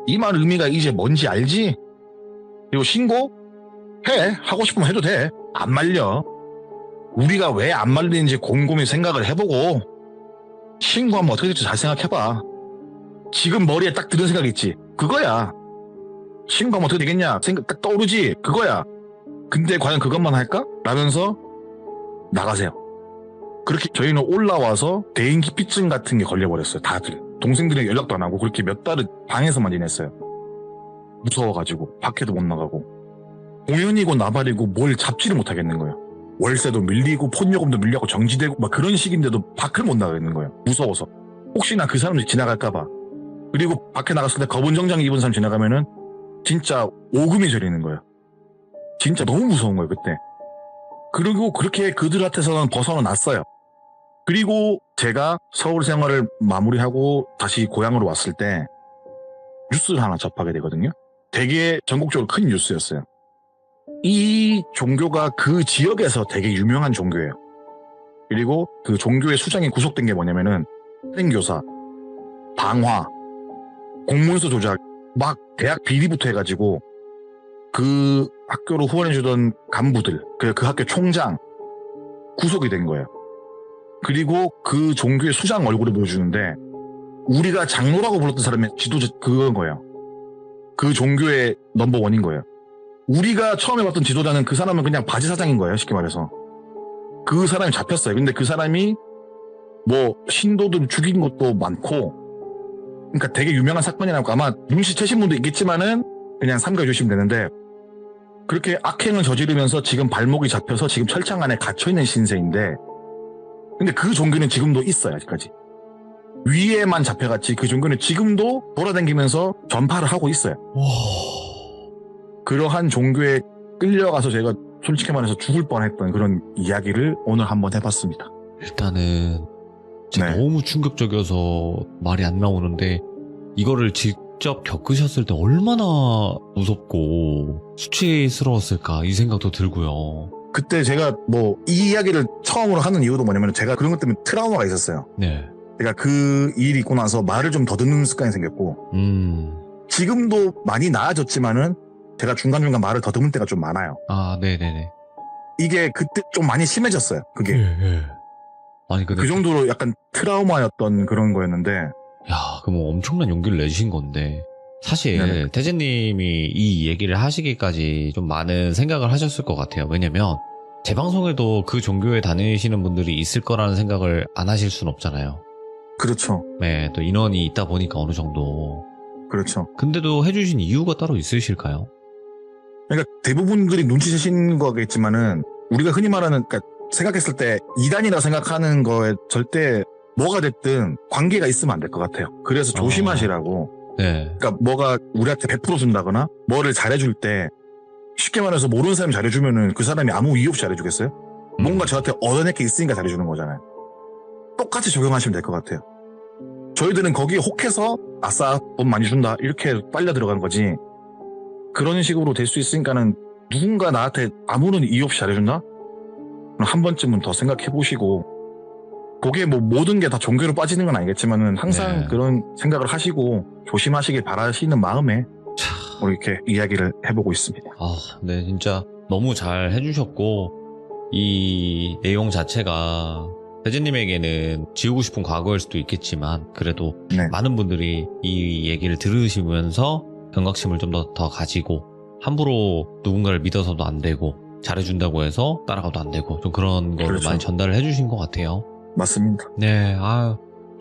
[SPEAKER 2] 이 말 의미가 이제 뭔지 알지? 그리고 신고? 해. 하고 싶으면 해도 돼. 안 말려. 우리가 왜 안 말리는지 곰곰이 생각을 해보고 신고하면 어떻게 될지 잘 생각해봐. 지금 머리에 딱 드는 생각 있지? 그거야. 신고하면 어떻게 되겠냐? 생각 딱 떠오르지? 그거야. 근데 과연 그것만 할까? 라면서 나가세요. 그렇게 저희는 올라와서 대인기피증 같은 게 걸려버렸어요. 다들. 동생들에게 연락도 안 하고 그렇게 몇 달을 방에서만 지냈어요. 무서워가지고 밖에도 못 나가고 공연이고 나발이고 뭘 잡지를 못하겠는 거예요. 월세도 밀리고 폰요금도 밀리고 정지되고 막 그런 식인데도 밖을 못 나가겠는 거예요. 무서워서. 혹시나 그 사람들이 지나갈까봐. 그리고 밖에 나갔을 때 검은 정장 입은 사람 지나가면은 진짜 오금이 저리는 거예요. 진짜 너무 무서운 거예요, 그때. 그리고 그렇게 그들한테서는 벗어났어요. 그리고 제가 서울 생활을 마무리하고 다시 고향으로 왔을 때 뉴스를 하나 접하게 되거든요. 되게 전국적으로 큰 뉴스였어요. 이 종교가 그 지역에서 되게 유명한 종교예요. 그리고 그 종교의 수장이 구속된 게 뭐냐면은 살인교사, 방화, 공문서 조작, 막 대학 비리부터 해가지고 그 학교로 후원해주던 간부들, 그 학교 총장 구속이 된 거예요. 그리고 그 종교의 수장 얼굴을 보여주는데 우리가 장로라고 불렀던 사람의 지도자 그건 거예요. 그 종교의 넘버원인 거예요. 우리가 처음에 봤던 지도자는 그 사람은 그냥 바지 사장인 거예요. 쉽게 말해서. 그 사람이 잡혔어요. 근데 그 사람이 뭐 신도들 죽인 것도 많고 그러니까 되게 유명한 사건이라고 아마 눈치채신 분도 있겠지만은 그냥 삼가해 주시면 되는데 그렇게 악행을 저지르면서 지금 발목이 잡혀서 지금 철창 안에 갇혀있는 신세인데 근데 그 종교는 지금도 있어요. 아직까지. 위에만 잡혀갔지 그 종교는 지금도 돌아다니면서 전파를 하고 있어요.
[SPEAKER 1] 와.
[SPEAKER 2] 그러한 종교에 끌려가서 제가 솔직히 말해서 죽을 뻔했던 그런 이야기를 오늘 한번 해봤습니다.
[SPEAKER 1] 일단은 진짜
[SPEAKER 2] 네.
[SPEAKER 1] 너무 충격적이어서 말이 안 나오는데 이거를 직접 겪으셨을 때 얼마나 무섭고 수치스러웠을까 이 생각도 들고요.
[SPEAKER 2] 그때 제가 뭐 이 이야기를 처음으로 하는 이유도 뭐냐면 제가 그런 것 때문에 트라우마가 있었어요.
[SPEAKER 1] 네.
[SPEAKER 2] 제가 그 일이 있고 나서 말을 좀 더듬는 습관이 생겼고 지금도 많이 나아졌지만은 제가 중간중간 말을 더듬을 때가 좀 많아요.
[SPEAKER 1] 아, 네네네.
[SPEAKER 2] 이게 그때 좀 많이 심해졌어요. 그게.
[SPEAKER 1] 예. 아니, 근데
[SPEAKER 2] 그 정도로 약간 트라우마였던 그런 거였는데
[SPEAKER 1] 야, 그럼 엄청난 용기를 내주신 건데 사실
[SPEAKER 2] 네네.
[SPEAKER 1] 태진님이 이 얘기를 하시기까지 좀 많은 생각을 하셨을 것 같아요. 왜냐면 제 방송에도 그 종교에 다니시는 분들이 있을 거라는 생각을 안 하실 순 없잖아요.
[SPEAKER 2] 그렇죠.
[SPEAKER 1] 네, 또 인원이 있다 보니까 어느 정도.
[SPEAKER 2] 그렇죠.
[SPEAKER 1] 근데도 해주신 이유가 따로 있으실까요?
[SPEAKER 2] 그러니까 대부분들이 눈치채신 거겠지만은 우리가 흔히 말하는 그러니까 생각했을 때 이단이라 생각하는 거에 절대 뭐가 됐든 관계가 있으면 안 될 것 같아요. 그래서 조심하시라고.
[SPEAKER 1] 네.
[SPEAKER 2] 그러니까 뭐가 우리한테 100% 준다거나 뭐를 잘해줄 때 쉽게 말해서 모르는 사람이 잘해주면은 그 사람이 아무 이유 없이 잘해주겠어요? 뭔가 저한테 얻어낼 게 있으니까 잘해주는 거잖아요. 똑같이 적용하시면 될 것 같아요. 저희들은 거기에 혹해서 아싸 돈 많이 준다 이렇게 빨려 들어간 거지 그런 식으로 될 수 있으니까는 누군가 나한테 아무런 이유 없이 잘해준다? 그럼 한 번쯤은 더 생각해 보시고 그게 뭐 모든 게 다 종교로 빠지는 건 아니겠지만은 항상
[SPEAKER 1] 네.
[SPEAKER 2] 그런 생각을 하시고 조심하시길 바라시는 마음에 이렇게 이야기를 해보고 있습니다.
[SPEAKER 1] 아, 네, 진짜 너무 잘 해주셨고, 이 내용 자체가 태진님에게는 지우고 싶은 과거일 수도 있겠지만, 그래도
[SPEAKER 2] 네.
[SPEAKER 1] 많은 분들이 이 얘기를 들으시면서 경각심을 좀 더 가지고, 함부로 누군가를 믿어서도 안 되고, 잘해준다고 해서 따라가도 안 되고, 좀 그런 거를
[SPEAKER 2] 그렇죠.
[SPEAKER 1] 많이 전달을 해주신 것 같아요.
[SPEAKER 2] 맞습니다.
[SPEAKER 1] 네,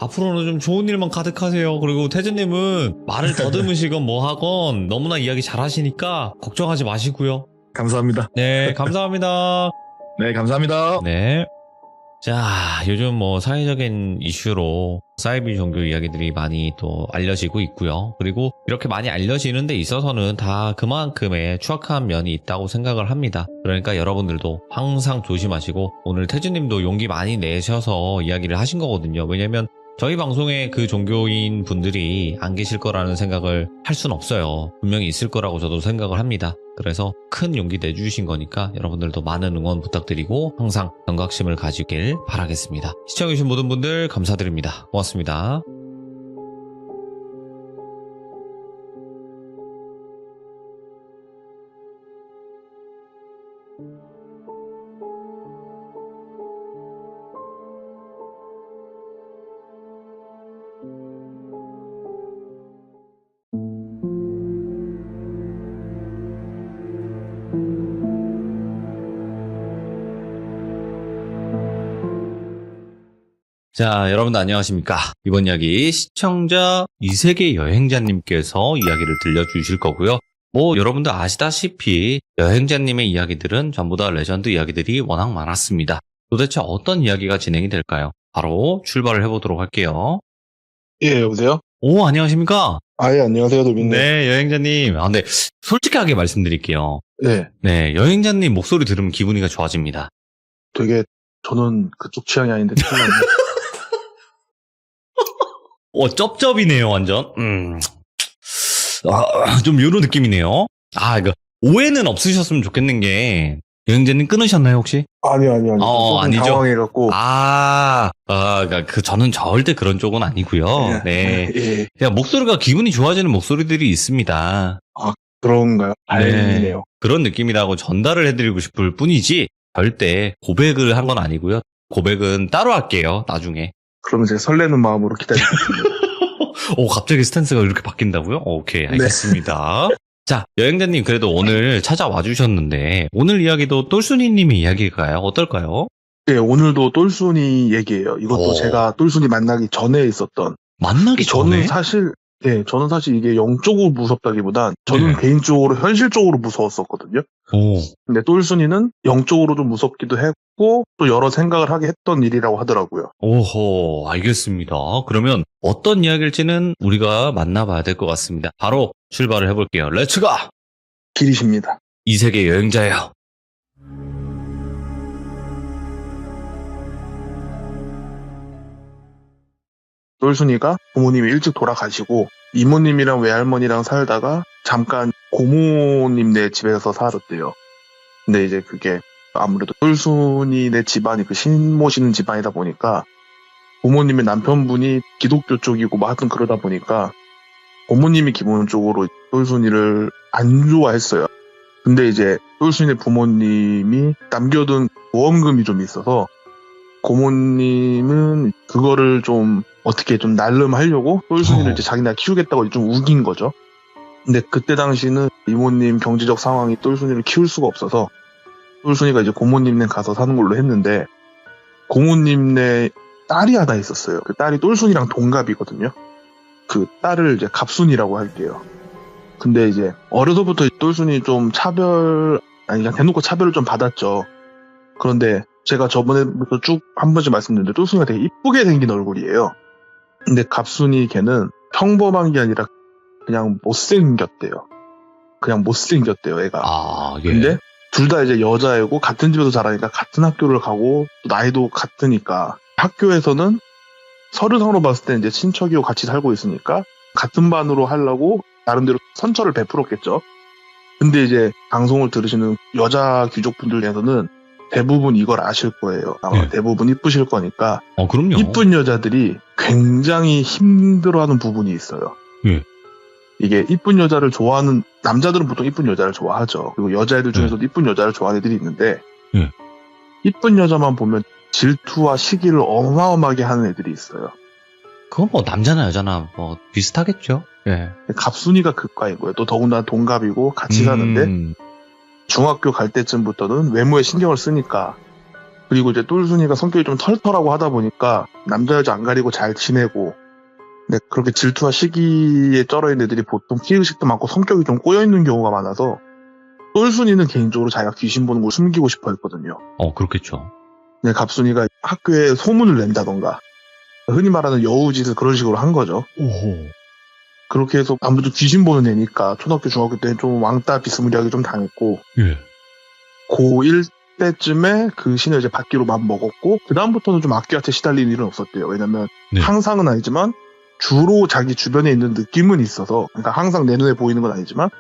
[SPEAKER 1] 앞으로는 좀 좋은 일만 가득하세요. 그리고 태진님은 말을 더듬으시건 뭐 하건 너무나 이야기 잘하시니까 걱정하지 마시고요.
[SPEAKER 2] 감사합니다.
[SPEAKER 1] 네, 감사합니다.
[SPEAKER 2] 네, 감사합니다.
[SPEAKER 1] 네. 자, 요즘 뭐 사회적인 이슈로 사이비 종교 이야기들이 많이 또 알려지고 있고요. 그리고 이렇게 많이 알려지는 데 있어서는 다 그만큼의 추악한 면이 있다고 생각을 합니다. 그러니까 여러분들도 항상 조심하시고 오늘 태준님도 용기 많이 내셔서 이야기를 하신 거거든요. 왜냐면 저희 방송에 그 종교인 분들이 안 계실 거라는 생각을 할 순 없어요. 분명히 있을 거라고 저도 생각을 합니다. 그래서 큰 용기 내주신 거니까 여러분들도 많은 응원 부탁드리고 항상 경각심을 가지길 바라겠습니다. 시청해주신 모든 분들 감사드립니다. 고맙습니다. 자, 여러분들 안녕하십니까? 이번 이야기 시청자 이세계 여행자님께서 이야기를 들려주실 거고요. 뭐 여러분들 아시다시피 여행자님의 이야기들은 전부 다 레전드 이야기들이 워낙 많았습니다. 도대체 어떤 이야기가 진행이 될까요? 바로 출발을 해보도록 할게요.
[SPEAKER 3] 예, 여보세요?
[SPEAKER 1] 오, 안녕하십니까?
[SPEAKER 3] 예, 안녕하세요, 도빈님.
[SPEAKER 1] 네, 여행자님. 근데 솔직하게 말씀드릴게요.
[SPEAKER 3] 네,
[SPEAKER 1] 네, 여행자님 목소리 들으면 기분이가 좋아집니다.
[SPEAKER 3] 되게, 저는 그쪽 취향이 아닌데, 큰일 났네.
[SPEAKER 1] 쩝쩝이네요, 완전. 좀 요런 느낌이네요. 이거, 오해는 없으셨으면 좋겠는 게, 여행자님 끊으셨나요, 혹시?
[SPEAKER 3] 아니요. 조금
[SPEAKER 1] 아니죠.
[SPEAKER 3] 당황해갖고.
[SPEAKER 1] 그러니까 저는 절대 그런 쪽은 아니고요. 네.
[SPEAKER 3] 예,
[SPEAKER 1] 그냥 목소리가 기분이 좋아지는 목소리들이 있습니다.
[SPEAKER 3] 그런가요? 다행이네요.
[SPEAKER 1] 그런 느낌이라고 전달을 해드리고 싶을 뿐이지, 절대 고백을 한 건 아니고요. 고백은 따로 할게요, 나중에.
[SPEAKER 3] 그러면 제가 설레는 마음으로 기다리겠습니다.
[SPEAKER 1] 갑자기 스탠스가 이렇게 바뀐다고요? 오케이, 알겠습니다. 자, 여행자님 그래도 오늘 찾아와 주셨는데 오늘 이야기도 똘순이님의 이야기일까요? 어떨까요?
[SPEAKER 3] 예, 오늘도 똘순이 얘기예요. 이것도 제가 똘순이 만나기 전에 있었던.
[SPEAKER 1] 만나기 전에?
[SPEAKER 3] 저는 사실 이게 영적으로 무섭다기보단 저는
[SPEAKER 1] 네.
[SPEAKER 3] 개인적으로 현실적으로 무서웠었거든요. 근데 똘순이는 영적으로 좀 무섭기도 했고 또 여러 생각을 하게 했던 일이라고 하더라고요.
[SPEAKER 1] 오호, 알겠습니다. 그러면 어떤 이야기일지는 우리가 만나봐야 될 것 같습니다. 바로 출발을 해볼게요. 렛츠고!
[SPEAKER 3] 길이십니다.
[SPEAKER 1] 이 세계 여행자예요.
[SPEAKER 3] 똘순이가 부모님이 일찍 돌아가시고 이모님이랑 외할머니랑 살다가 잠깐 고모님네 집에서 살았대요. 근데 이제 그게 아무래도 똘순이네 집안이 그 신모시는 집안이다 보니까 부모님의 남편분이 기독교 쪽이고 뭐 하여튼 그러다 보니까 고모님이 기본적으로 똘순이를 안 좋아했어요. 근데 이제 똘순이 부모님이 남겨둔 보험금이 좀 있어서 고모님은 그거를 좀 어떻게 좀 날름하려고 똘순이를 이제 자기네가 키우겠다고 좀 우긴 거죠. 근데 그때 당시는 이모님 경제적 상황이 똘순이를 키울 수가 없어서 똘순이가 이제 고모님네 가서 사는 걸로 했는데 고모님네 딸이 하나 있었어요. 그 딸이 똘순이랑 동갑이거든요. 그 딸을 이제 갑순이라고 할게요. 근데 이제 어려서부터 똘순이 좀 그냥 대놓고 차별을 좀 받았죠. 그런데 제가 저번에부터 쭉 한 번씩 말씀드렸는데 똘순이가 되게 이쁘게 생긴 얼굴이에요. 근데 갑순이 걔는 평범한 게 아니라 그냥 못생겼대요. 애가.
[SPEAKER 1] 예.
[SPEAKER 3] 근데 둘 다 이제 여자애고 같은 집에서 자라니까 같은 학교를 가고 또 나이도 같으니까 학교에서는 서류상으로 봤을 때 이제 친척이고 같이 살고 있으니까 같은 반으로 하려고 나름대로 선처를 베풀었겠죠. 근데 이제 방송을 들으시는 여자 귀족분들 중에서는 대부분 이걸 아실 거예요. 아마
[SPEAKER 1] 네.
[SPEAKER 3] 대부분 이쁘실 거니까
[SPEAKER 1] 그럼요.
[SPEAKER 3] 이쁜 여자들이 굉장히 힘들어하는 부분이 있어요.
[SPEAKER 1] 예.
[SPEAKER 3] 이게 이쁜 여자를 좋아하는 남자들은 보통 이쁜 여자를 좋아하죠. 그리고 여자애들 중에서도 이쁜 여자를 좋아하는 애들이 있는데 이쁜 여자만 보면 질투와 시기를 어마어마하게 하는 애들이 있어요.
[SPEAKER 1] 그건 뭐 남자나 여자나 뭐 비슷하겠죠. 예.
[SPEAKER 3] 갑순이가 극과인 거예요. 또 더군다나 동갑이고 같이 사는데 중학교 갈 때쯤부터는 외모에 신경을 쓰니까 그리고 이제 똘순이가 성격이 좀 털털하고 하다 보니까 남자 여자 안 가리고 잘 지내고 근데 그렇게 질투와 시기에 쩔어있는 애들이 보통 피의식도 많고 성격이 좀 꼬여있는 경우가 많아서 똘순이는 개인적으로 자기가 귀신 보는 걸 숨기고 싶어 했거든요.
[SPEAKER 1] 그렇겠죠.
[SPEAKER 3] 근데 갑순이가 학교에 소문을 낸다던가 흔히 말하는 여우짓을 그런 식으로 한 거죠.
[SPEAKER 1] 오호.
[SPEAKER 3] 그렇게 해서 아무래도 귀신 보는 애니까 초등학교 중학교 때 좀 왕따 비스무리하게 좀 당했고
[SPEAKER 1] 예.
[SPEAKER 3] 고1 때쯤에 그 신을 이제 받기로 맘먹었고 그 다음부터는 좀 악귀한테 시달리는 일은 없었대요. 왜냐면 항상은 아니지만 주로 자기 주변에 있는 느낌은 있어서 그러니까 항상 내 눈에 보이는 건 아니지만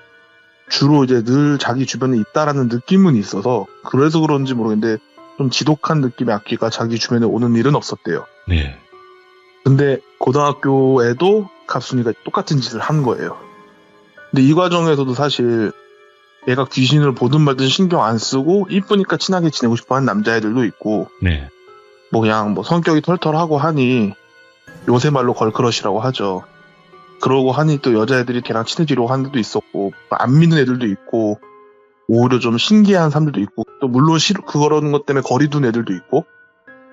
[SPEAKER 3] 주로 이제 늘 자기 주변에 있다라는 느낌은 있어서 그래서 그런지 모르겠는데 좀 지독한 느낌의 악귀가 자기 주변에 오는 일은 없었대요.
[SPEAKER 1] 네.
[SPEAKER 3] 근데 고등학교에도 갑순이가 똑같은 짓을 한 거예요. 근데 이 과정에서도 사실 얘가 귀신을 보든 말든 신경 안 쓰고 이쁘니까 친하게 지내고 싶어하는 남자애들도 있고
[SPEAKER 1] 네.
[SPEAKER 3] 뭐 그냥 뭐 성격이 털털하고 하니 요새 말로 걸크러시라고 하죠. 그러고 하니 또 여자애들이 걔랑 친해지려고 하는 애도 있었고 안 믿는 애들도 있고 오히려 좀 신기한 사람들도 있고 또 물론 그거라는 것 때문에 거리 둔 애들도 있고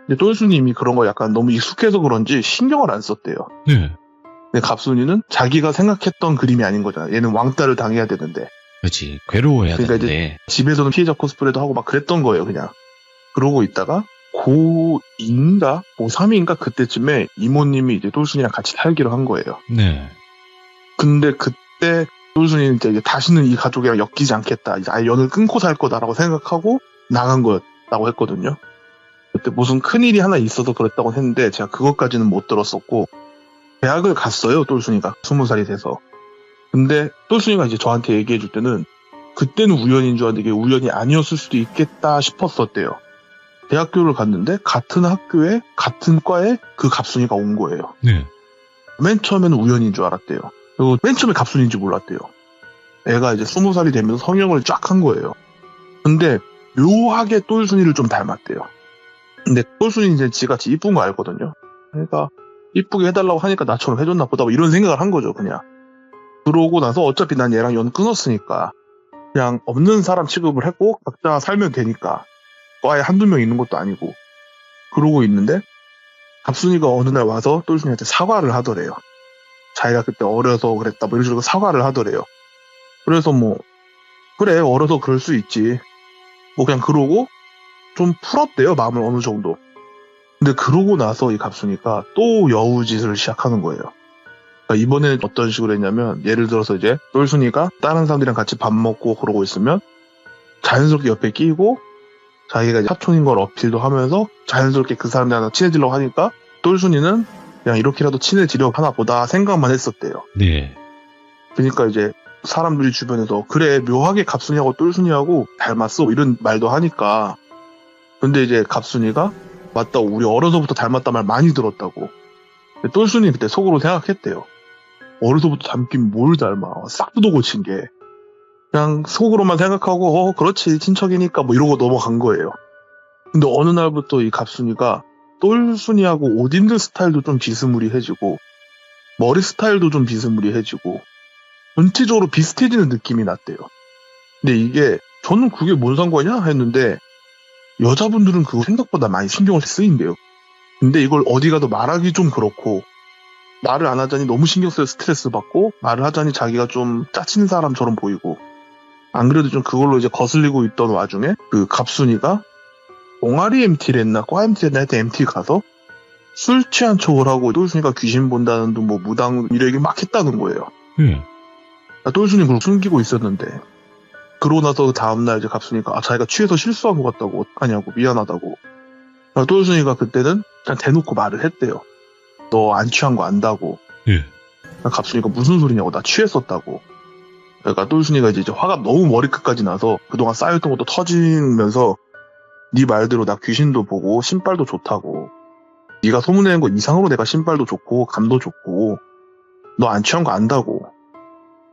[SPEAKER 3] 근데 똘순님이 그런 거 약간 너무 익숙해서 그런지 신경을 안 썼대요.
[SPEAKER 1] 네.
[SPEAKER 3] 근데 갑순이는 자기가 생각했던 그림이 아닌 거잖아. 얘는 왕따를 당해야 되는데
[SPEAKER 1] 그렇지. 괴로워해야
[SPEAKER 3] 그러니까
[SPEAKER 1] 되는데.
[SPEAKER 3] 집에서는 피해자 코스프레도 하고 막 그랬던 거예요 그냥. 그러고 있다가 고2인가 고3인가 그때쯤에 이모님이 이제 똘순이랑 같이 살기로 한 거예요.
[SPEAKER 1] 네.
[SPEAKER 3] 근데 그때 똘순이는 이제 다시는 이 가족이랑 엮이지 않겠다. 이제 아예 연을 끊고 살 거다라고 생각하고 나간 거였다고 했거든요. 그때 무슨 큰일이 하나 있어서 그랬다고 했는데 제가 그것까지는 못 들었었고 대학을 갔어요. 똘순이가 20살이 돼서. 근데 똘순이가 이제 저한테 얘기해 줄 때는 그때는 우연인 줄 알았는데 이게 우연이 아니었을 수도 있겠다 싶었었대요. 대학교를 갔는데 같은 학교에 같은 과에 그 갑순이가 온 거예요.
[SPEAKER 1] 네.
[SPEAKER 3] 맨 처음에는 우연인 줄 알았대요. 그리고 맨 처음에 갑순인지 몰랐대요. 애가 이제 20살이 되면서 성형을 쫙 한 거예요. 근데 묘하게 똘순이를 좀 닮았대요. 근데 똘순이 이제 지같이 이쁜 거 알거든요. 그러니까 이쁘게 해달라고 하니까 나처럼 해줬나 보다 뭐 이런 생각을 한 거죠 그냥. 그러고 나서 어차피 난 얘랑 연 끊었으니까 그냥 없는 사람 취급을 했고 각자 살면 되니까 과에 한두 명 있는 것도 아니고 그러고 있는데 갑순이가 어느 날 와서 똘순이한테 사과를 하더래요. 자기가 그때 어려서 그랬다 뭐 이런 식으로 사과를 하더래요. 그래서 뭐 그래 어려서 그럴 수 있지 뭐 그냥 그러고 좀 풀었대요 마음을 어느 정도. 근데 그러고 나서 이 갑순이가 또 여우짓을 시작하는 거예요. 그러니까 이번에는 어떤 식으로 했냐면 예를 들어서 이제 똘순이가 다른 사람들이랑 같이 밥 먹고 그러고 있으면 자연스럽게 옆에 끼고 자기가 이제 사촌인 걸 어필도 하면서 자연스럽게 그 사람들이랑 친해지려고 하니까 똘순이는 그냥 이렇게라도 친해지려고 하나 보다 생각만 했었대요.
[SPEAKER 1] 네.
[SPEAKER 3] 그러니까 이제 사람들이 주변에서 그래 묘하게 갑순이하고 똘순이하고 닮았어 이런 말도 하니까 근데 이제 갑순이가 맞다 우리 어려서부터 닮았다 말 많이 들었다고. 근데 똘순이 그때 속으로 생각했대요. 어려서부터 닮긴 뭘 닮아 싹도 고친 게 그냥 속으로만 생각하고 그렇지 친척이니까 뭐 이러고 넘어간 거예요. 근데 어느 날부터 이 갑순이가 똘순이하고 옷 입는 스타일도 좀 비스무리해지고 머리 스타일도 좀 비스무리해지고 전체적으로 비슷해지는 느낌이 났대요. 근데 이게 저는 그게 뭔 상관이야 했는데 여자분들은 그거 생각보다 많이 신경을 쓰인대요. 근데 이걸 어디 가도 말하기 좀 그렇고 말을 안 하자니 너무 신경 쓰여 스트레스 받고 말을 하자니 자기가 좀 짜친 사람처럼 보이고 안 그래도 좀 그걸로 이제 거슬리고 있던 와중에 그 갑순이가 동아리 MT를 했나 과 MT를 했나 하여튼 MT 가서 술 취한 척을 하고 똘순이가 귀신 본다는 둥 뭐 무당 이런 얘기 막 했다는 거예요. 똘순이 그걸 숨기고 있었는데 그러고 나서 그 다음날 이제 갑순이가 자기가 취해서 실수한 것 같다고 어떡하냐고 미안하다고 똘순이가 그때는 그냥 대놓고 말을 했대요. 너 안 취한 거 안다고.
[SPEAKER 1] 예.
[SPEAKER 3] 갑순이가 무슨 소리냐고 나 취했었다고. 그러니까 똘순이가 이제 화가 너무 머리끝까지 나서 그동안 쌓였던 것도 터지면서 네 말대로 나 귀신도 보고 신발도 좋다고. 네가 소문내는 거 이상으로 내가 신발도 좋고 감도 좋고 너 안 취한 거 안다고.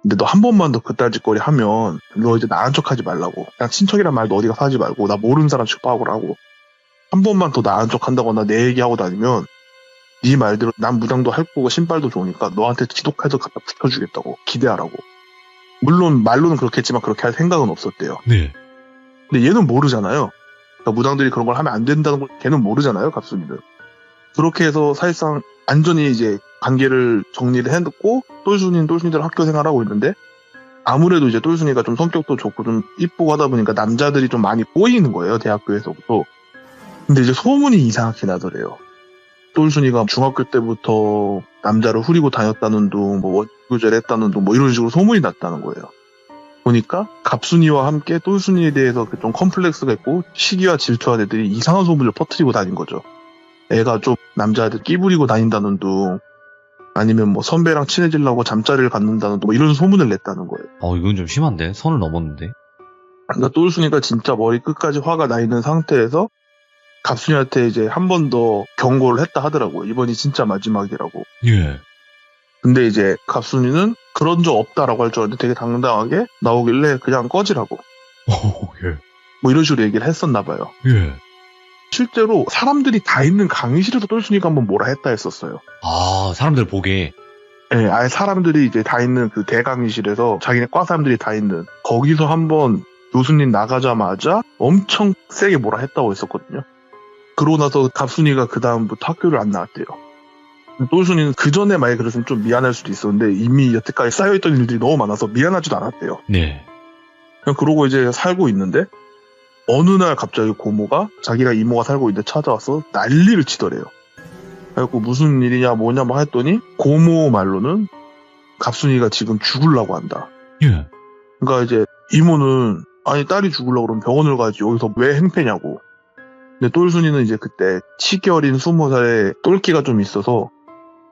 [SPEAKER 3] 근데 너 한 번만 더 그딴 짓거리 하면 너 이제 나한 척하지 말라고. 그냥 친척이란 말도 어디 가서 하지 말고 나 모르는 사람 취급하고라고. 한 번만 더 나한 척 한다거나 내 얘기하고 다니면 네 말대로 난 무당도 할 거고 신발도 좋으니까 너한테 지독해서 갖다 붙여주겠다고. 기대하라고. 물론 말로는 그렇게 했지만 그렇게 할 생각은 없었대요.
[SPEAKER 1] 네.
[SPEAKER 3] 근데 얘는 모르잖아요. 그러니까 무당들이 그런 걸 하면 안 된다는 걸 걔는 모르잖아요. 갑순이는. 그렇게 해서 사실상 안전히 이제 관계를 정리를 해놓고 똘순이들 학교 생활하고 있는데 아무래도 이제 똘순이가 좀 성격도 좋고 좀 이쁘고 하다 보니까 남자들이 좀 많이 꼬이는 거예요. 대학교에서부터. 근데 이제 소문이 이상하게 나더래요. 똘순이가 중학교 때부터 남자를 후리고 다녔다는 둥, 뭐 원교제를 했다는 둥, 뭐 이런 식으로 소문이 났다는 거예요. 보니까 갑순이와 함께 똘순이에 대해서 좀 컴플렉스가 있고 시기와 질투한 애들이 이상한 소문을 퍼뜨리고 다닌 거죠. 애가 좀 남자애들 끼부리고 다닌다는 둥, 아니면 뭐 선배랑 친해지려고 잠자리를 갖는다는 둥, 뭐 이런 소문을 냈다는 거예요.
[SPEAKER 1] 이건 좀 심한데? 선을 넘었는데?
[SPEAKER 3] 그러니까 똘순이가 진짜 머리 끝까지 화가 나 있는 상태에서 갑순이한테 이제 한 번 더 경고를 했다 하더라고요. 이번이 진짜 마지막이라고.
[SPEAKER 1] 예.
[SPEAKER 3] 근데 이제 갑순이는 그런 적 없다라고 할 줄 알았는데 되게 당당하게 나오길래 그냥 꺼지라고.
[SPEAKER 1] 예.
[SPEAKER 3] 뭐 이런 식으로 얘기를 했었나 봐요.
[SPEAKER 1] 예.
[SPEAKER 3] 실제로 사람들이 다 있는 강의실에서 똘순이가 한번 뭐라 했다 했었어요.
[SPEAKER 1] 아, 사람들 보게.
[SPEAKER 3] 예, 아예 사람들이 이제 다 있는 그 대강의실에서 자기네 과 사람들이 다 있는 거기서 한번 교수님 나가자마자 엄청 세게 뭐라 했다고 했었거든요. 그러고 나서 갑순이가 그 다음부터 학교를 안 나왔대요. 똘순이는 그 전에 만약에 그랬으면 좀 미안할 수도 있었는데 이미 여태까지 쌓여있던 일들이 너무 많아서 미안하지도 않았대요.
[SPEAKER 1] 네.
[SPEAKER 3] 그냥 그러고 이제 살고 있는데 어느 날 갑자기 고모가 자기가 이모가 살고 있는데 찾아와서 난리를 치더래요. 그래갖고 무슨 일이냐 뭐냐 막 했더니 고모 말로는 갑순이가 지금 죽으려고 한다.
[SPEAKER 1] 예.
[SPEAKER 3] 그러니까 이제 이모는 아니 딸이 죽으려고 그러면 병원을 가지 여기서 왜 행패냐고. 근데 똘순이는 이제 그때 치기 어린 20살에 똘끼가 좀 있어서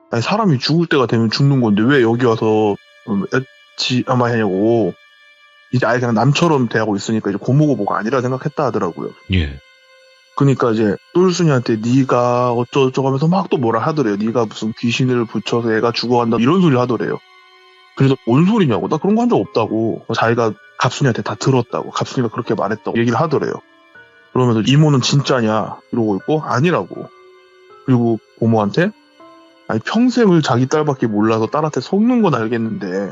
[SPEAKER 3] 아니 사람이 죽을 때가 되면 죽는 건데 왜 여기 와서 아마 하냐고. 이제 아예 그냥 남처럼 대하고 있으니까 이제 고모고모가 아니라 생각했다 하더라고요.
[SPEAKER 1] 예.
[SPEAKER 3] 그러니까 이제 똘순이한테 네가 어쩌고저쩌고 하면서 막 또 뭐라 하더래요. 네가 무슨 귀신을 붙여서 애가 죽어간다 이런 소리 하더래요. 그래서 뭔 소리냐고. 나 그런 거 한 적 없다고. 자기가 갑순이한테 다 들었다고. 갑순이가 그렇게 말했다고 얘기를 하더래요. 그러면서 이모는 진짜냐 이러고 있고 아니라고. 그리고 고모한테 아니 평생을 자기 딸밖에 몰라서 딸한테 속는 건 알겠는데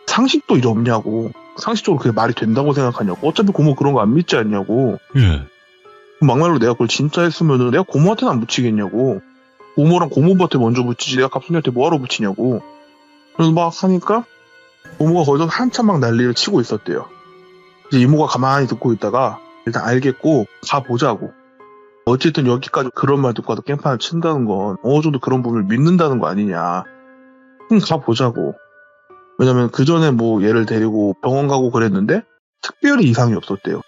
[SPEAKER 3] 상식도 이제 없냐고. 상식적으로 그게 말이 된다고 생각하냐고. 어차피 고모 그런 거 안 믿지 않냐고.
[SPEAKER 1] 예.
[SPEAKER 3] 막말로 내가 그걸 진짜 했으면은 내가 고모한테는 안 붙이겠냐고. 고모랑 고모부한테 먼저 붙이지 내가 갑순이한테 뭐하러 붙이냐고. 그래서 막 하니까 고모가 거기서 한참 막 난리를 치고 있었대요. 이제 이모가 가만히 듣고 있다가 일단 알겠고 가보자고. 어쨌든 여기까지 그런 말 듣고 와도 깽판을 친다는 건 어느 정도 그런 부분을 믿는다는 거 아니냐. 가보자고. 왜냐면 그 전에 뭐 얘를 데리고 병원 가고 그랬는데 특별히 이상이 없었대요.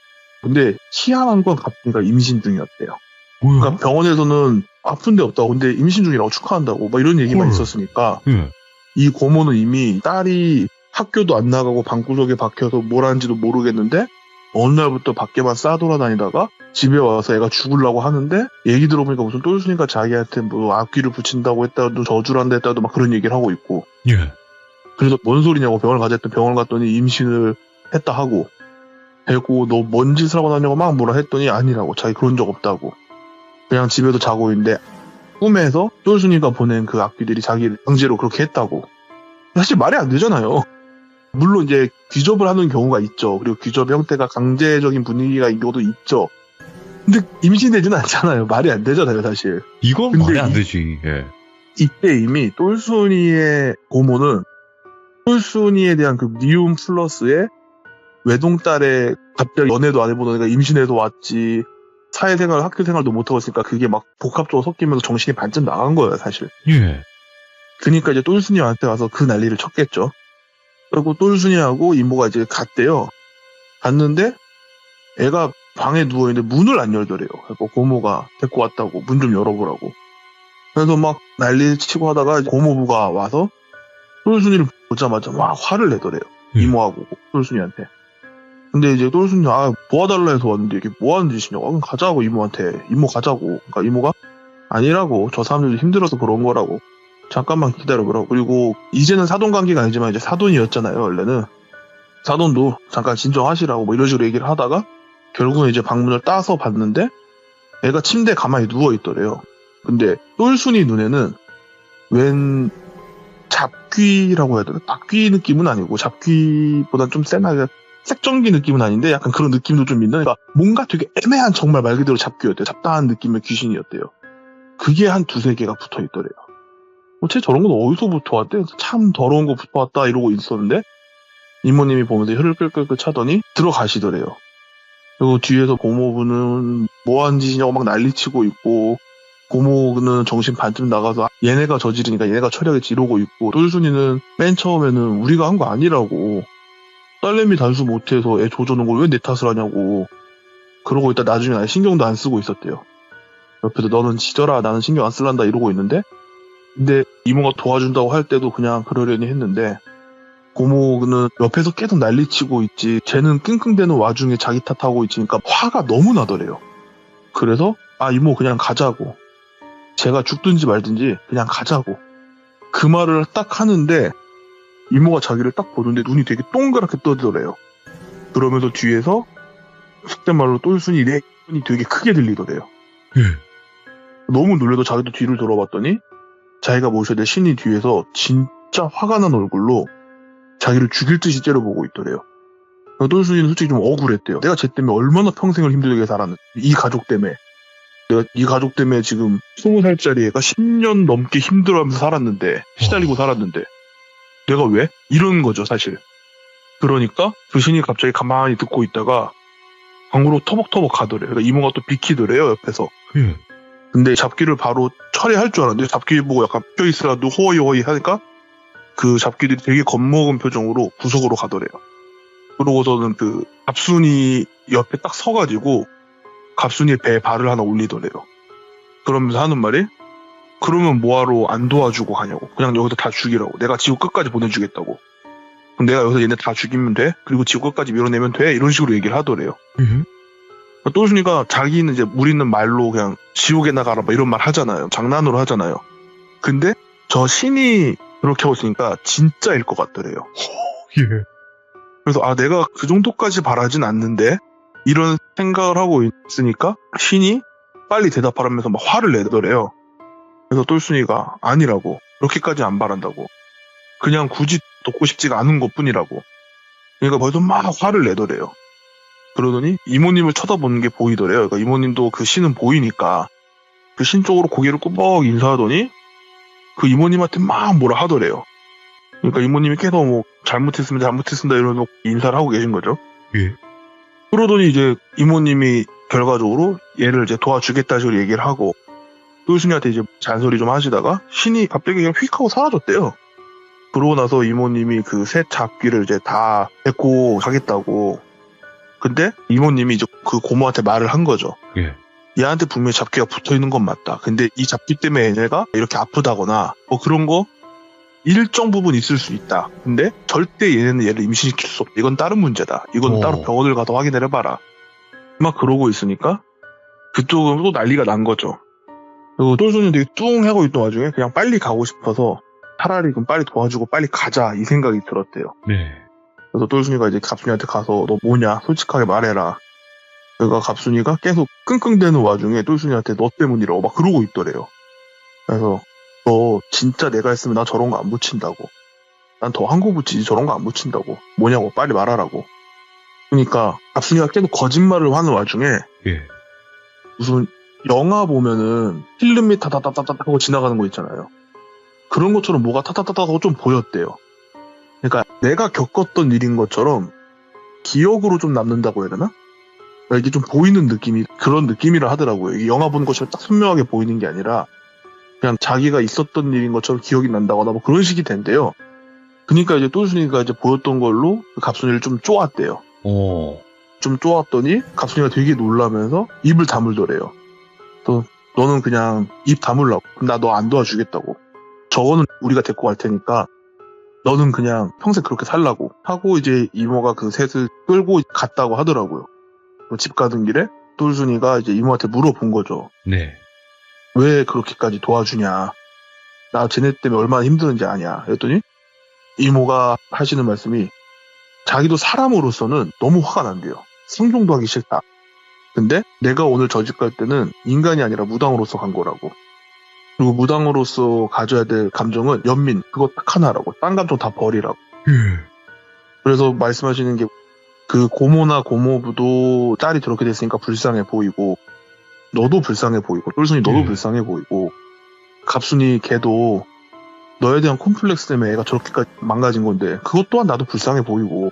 [SPEAKER 3] 근데 희한한 건 갑순이가 임신 중이었대요.
[SPEAKER 1] 뭐야?
[SPEAKER 3] 그러니까 병원에서는 아픈 데 없다고 근데 임신 중이라고 축하한다고 막 이런 얘기만 있었으니까
[SPEAKER 1] 예.
[SPEAKER 3] 이 고모는 이미 딸이 학교도 안 나가고 방구석에 박혀서 뭘 하는지도 모르겠는데 어느 날부터 밖에만 싸돌아다니다가 집에 와서 애가 죽으려고 하는데 얘기 들어보니까 무슨 똘순이가 자기한테 뭐 악귀를 붙인다고 했다도 저주한다 했다도 막 그런 얘기를 하고 있고.
[SPEAKER 1] 예.
[SPEAKER 3] 그래서 뭔 소리냐고 병원을 가자 했더니 병원을 갔더니 임신을 했다 하고 되고 너 뭔 짓을 하고 다니냐고 막 뭐라 했더니 아니라고. 자기 그런 적 없다고. 그냥 집에도 자고 있는데 꿈에서 똘순이가 보낸 그 악귀들이 자기를 강제로 그렇게 했다고. 사실 말이 안 되잖아요. 물론 이제 귀접을 하는 경우가 있죠. 그리고 귀접 형태가 강제적인 분위기가 있는 경우도 있죠. 근데 임신되지는 않잖아요. 말이 안 되잖아요, 사실.
[SPEAKER 1] 이건
[SPEAKER 3] 근데
[SPEAKER 1] 말이 안 되지. 예.
[SPEAKER 3] 이때 이미 똘순이의 고모는 똘순이에 대한 그 미움 플러스에 외동딸의 갑자기 연애도 안 해보던 애가 임신해서 왔지. 사회생활, 학교생활도 못하고 있으니까 그게 막 복합적으로 섞이면서 정신이 반쯤 나간 거예요, 사실.
[SPEAKER 1] 예.
[SPEAKER 3] 그러니까 이제 똘순이한테 와서 그 난리를 쳤겠죠. 그리고 똘순이하고 이모가 이제 갔대요. 갔는데 애가 방에 누워있는데 문을 안 열더래요. 그래서 고모가 데리고 왔다고 문 좀 열어보라고. 그래서 막 난리 치고 하다가 고모부가 와서 똘순이를 보자마자 막 화를 내더래요. 이모하고 똘순이한테. 근데 이제 똘순이 도와달라 해서 왔는데 이게 뭐 하는 짓이냐고. 그럼 가자고 이모한테. 이모 가자고. 그러니까 이모가 아니라고. 저 사람들도 힘들어서 그런 거라고. 잠깐만 기다려보라고. 그리고 이제는 사돈관계가 아니지만 이제 사돈이었잖아요. 원래는. 사돈도 잠깐 진정하시라고 뭐 이런 식으로 얘기를 하다가 결국은 이제 방문을 따서 봤는데 애가 침대에 가만히 누워있더래요. 근데 똘순이 눈에는 웬 잡귀라고 해야 되나? 박귀 느낌은 아니고 잡귀보단 좀 센하게 색전기 느낌은 아닌데 약간 그런 느낌도 좀 있는, 그러니까 뭔가 되게 애매한 정말 말 그대로 잡귀였대요. 잡다한 느낌의 귀신이었대요. 그게 한 두세 개가 붙어있더래요. 쟤 저런 건 어디서 붙어왔대? 참 더러운 거 붙어왔다 이러고 있었는데 이모님이 보면서 혀를 끌끌끌 차더니 들어가시더래요. 그리고 뒤에서 고모부는 뭐하는 짓이냐고 막 난리치고 있고 고모는 정신 반쯤 나가서 얘네가 저지르니까 얘네가 처리하겠지 이러고 있고 똘순이는 맨 처음에는 우리가 한 거 아니라고, 딸내미 단수 못해서 애 조져놓은 걸 왜 내 탓을 하냐고 그러고 있다 나중에 아예 신경도 안 쓰고 있었대요. 옆에서 너는 지져라 나는 신경 안 쓸란다 이러고 있는데, 근데 이모가 도와준다고 할 때도 그냥 그러려니 했는데 고모는 옆에서 계속 난리치고 있지 쟤는 끙끙대는 와중에 자기 탓하고 있지. 그러니까 화가 너무 나더래요. 그래서 이모 그냥 가자고, 제가 죽든지 말든지 그냥 가자고 그 말을 딱 하는데 이모가 자기를 딱 보는데 눈이 되게 동그랗게 떠지더래요. 그러면서 뒤에서 속된 말로 똘순이 내 손이 되게 크게 들리더래요. 너무 놀래도 자기도 뒤를 돌아봤더니 자기가 모셔야 될 신이 뒤에서 진짜 화가 난 얼굴로 자기를 죽일 듯이 째려보고 있더래요. 똘순이는 솔직히 좀 억울했대요. 내가 쟤 때문에 얼마나 평생을 힘들게 살았는데, 이 가족 때문에. 내가 이 가족 때문에 지금 20살짜리 애가 10년 넘게 힘들어하면서 살았는데, 시달리고 살았는데 내가 왜? 이런 거죠, 사실. 그러니까 그 신이 갑자기 가만히 듣고 있다가 방으로 터벅터벅 가더래요. 그러니까 이모가 또 비키더래요, 옆에서. 근데 잡기를 바로 처리할 줄 알았는데 잡기 보고 약간 껴있으라도 호이호이 하니까 그 잡기들이 되게 겁먹은 표정으로 구석으로 가더래요. 그러고서는 그 갑순이 옆에 딱 서가지고 갑순이의 배에 발을 하나 올리더래요. 그러면서 하는 말이, 그러면 뭐하러 안 도와주고 가냐고. 그냥 여기서 다 죽이라고. 내가 지구 끝까지 보내주겠다고. 그럼 내가 여기서 얘네 다 죽이면 돼? 그리고 지구 끝까지 밀어내면 돼? 이런 식으로 얘기를 하더래요. 똘순이가 자기는 이제 물 있는 말로 그냥 지옥에 나가라 뭐 이런 말 하잖아요. 장난으로 하잖아요. 근데 저 신이 그렇게 하고 있으니까 진짜일 것 같더래요. 그래서 내가 그 정도까지 바라진 않는데 이런 생각을 하고 있으니까 신이 빨리 대답하라면서 막 화를 내더래요. 그래서 똘순이가 아니라고, 그렇게까지 안 바란다고, 그냥 굳이 돕고 싶지가 않은 것뿐이라고. 그러니까 벌써 막 화를 내더래요. 그러더니 이모님을 쳐다보는 게 보이더래요. 그러니까 이모님도 그 신은 보이니까 그 신 쪽으로 고개를 꾸벅 인사하더니 그 이모님한테 막 뭐라 하더래요. 그러니까 이모님이 계속 뭐 잘못했습니다 이러면서 인사를 하고 계신 거죠.
[SPEAKER 2] 예.
[SPEAKER 3] 그러더니 이제 이모님이 결과적으로 얘를 이제 도와주겠다 식으로 얘기를 하고 똘순이한테 이제 잔소리 좀 하시다가 신이 갑자기 그냥 휙 하고 사라졌대요. 그러고 나서 이모님이 그 새 잡기를 이제 다 데리고 가겠다고. 근데 이모님이 이제 그 고모한테 말을 한 거죠.
[SPEAKER 1] 예.
[SPEAKER 3] 얘한테 분명히 잡기가 붙어있는 건 맞다. 근데 이 잡기 때문에 얘네가 이렇게 아프다거나 뭐 그런 거 일정 부분 있을 수 있다. 근데 절대 얘네는 얘를 임신시킬 수 없다. 이건 다른 문제다. 이건 따로 병원을 가서 확인을 해봐라. 막 그러고 있으니까 그쪽은 또 난리가 난 거죠. 그리고 똘순이는 되게 뚱하고 있던 와중에 그냥 빨리 가고 싶어서 차라리 그럼 빨리 도와주고 빨리 가자 이 생각이 들었대요.
[SPEAKER 1] 네.
[SPEAKER 3] 그래서 똘순이가 이제 갑순이한테 가서 너 뭐냐 솔직하게 말해라. 그러니까 갑순이가 계속 끙끙대는 와중에 똘순이한테 너 때문이라고 막 그러고 있더래요. 그래서 너 진짜 내가 했으면 나 저런 거 안 붙인다고. 난 더 한 거 붙이지 저런 거 안 붙인다고. 뭐냐고 빨리 말하라고. 그러니까 갑순이가 계속 거짓말을 하는 와중에
[SPEAKER 1] 예.
[SPEAKER 3] 무슨 영화 보면은 필름이 타다다다다 하고 지나가는 거 있잖아요. 그런 것처럼 뭐가 타다다다 하고 좀 보였대요. 그러니까 내가 겪었던 일인 것처럼 기억으로 좀 남는다고 해야 되나? 그러니까 이게 좀 보이는 느낌이 그런 느낌이라 하더라고요. 이게 영화 보는 것처럼 딱 선명하게 보이는 게 아니라 그냥 자기가 있었던 일인 것처럼 기억이 난다거나 뭐 그런 식이 된대요. 그러니까 이제 똘순이가 이제 보였던 걸로 갑순이를 좀 쪼았대요. 좀 쪼았더니 갑순이가 되게 놀라면서 입을 다물더래요. 또 너는 그냥 입 다물라고. 나 너 안 도와주겠다고. 저거는 우리가 데리고 갈 테니까 너는 그냥 평생 그렇게 살라고 하고 이제 이모가 그 셋을 끌고 갔다고 하더라고요. 집 가던 길에 똘순이가 이제 이모한테 물어본 거죠.
[SPEAKER 1] 네.
[SPEAKER 3] 왜 그렇게까지 도와주냐. 나 쟤네 때문에 얼마나 힘드는지 아냐. 그랬더니 이모가 하시는 말씀이 자기도 사람으로서는 너무 화가 난대요. 상종도 하기 싫다. 근데 내가 오늘 저 집 갈 때는 인간이 아니라 무당으로서 간 거라고. 그리고 무당으로서 가져야 될 감정은 연민, 그거 딱 하나라고. 딴 감정 다 버리라고. 그래서 말씀하시는 게 그 고모나 고모부도 딸이 저렇게 됐으니까 불쌍해 보이고 너도 불쌍해 보이고 똘순이 너도 불쌍해 보이고 갑순이 걔도 너에 대한 콤플렉스 때문에 애가 저렇게까지 망가진 건데 그것 또한 나도 불쌍해 보이고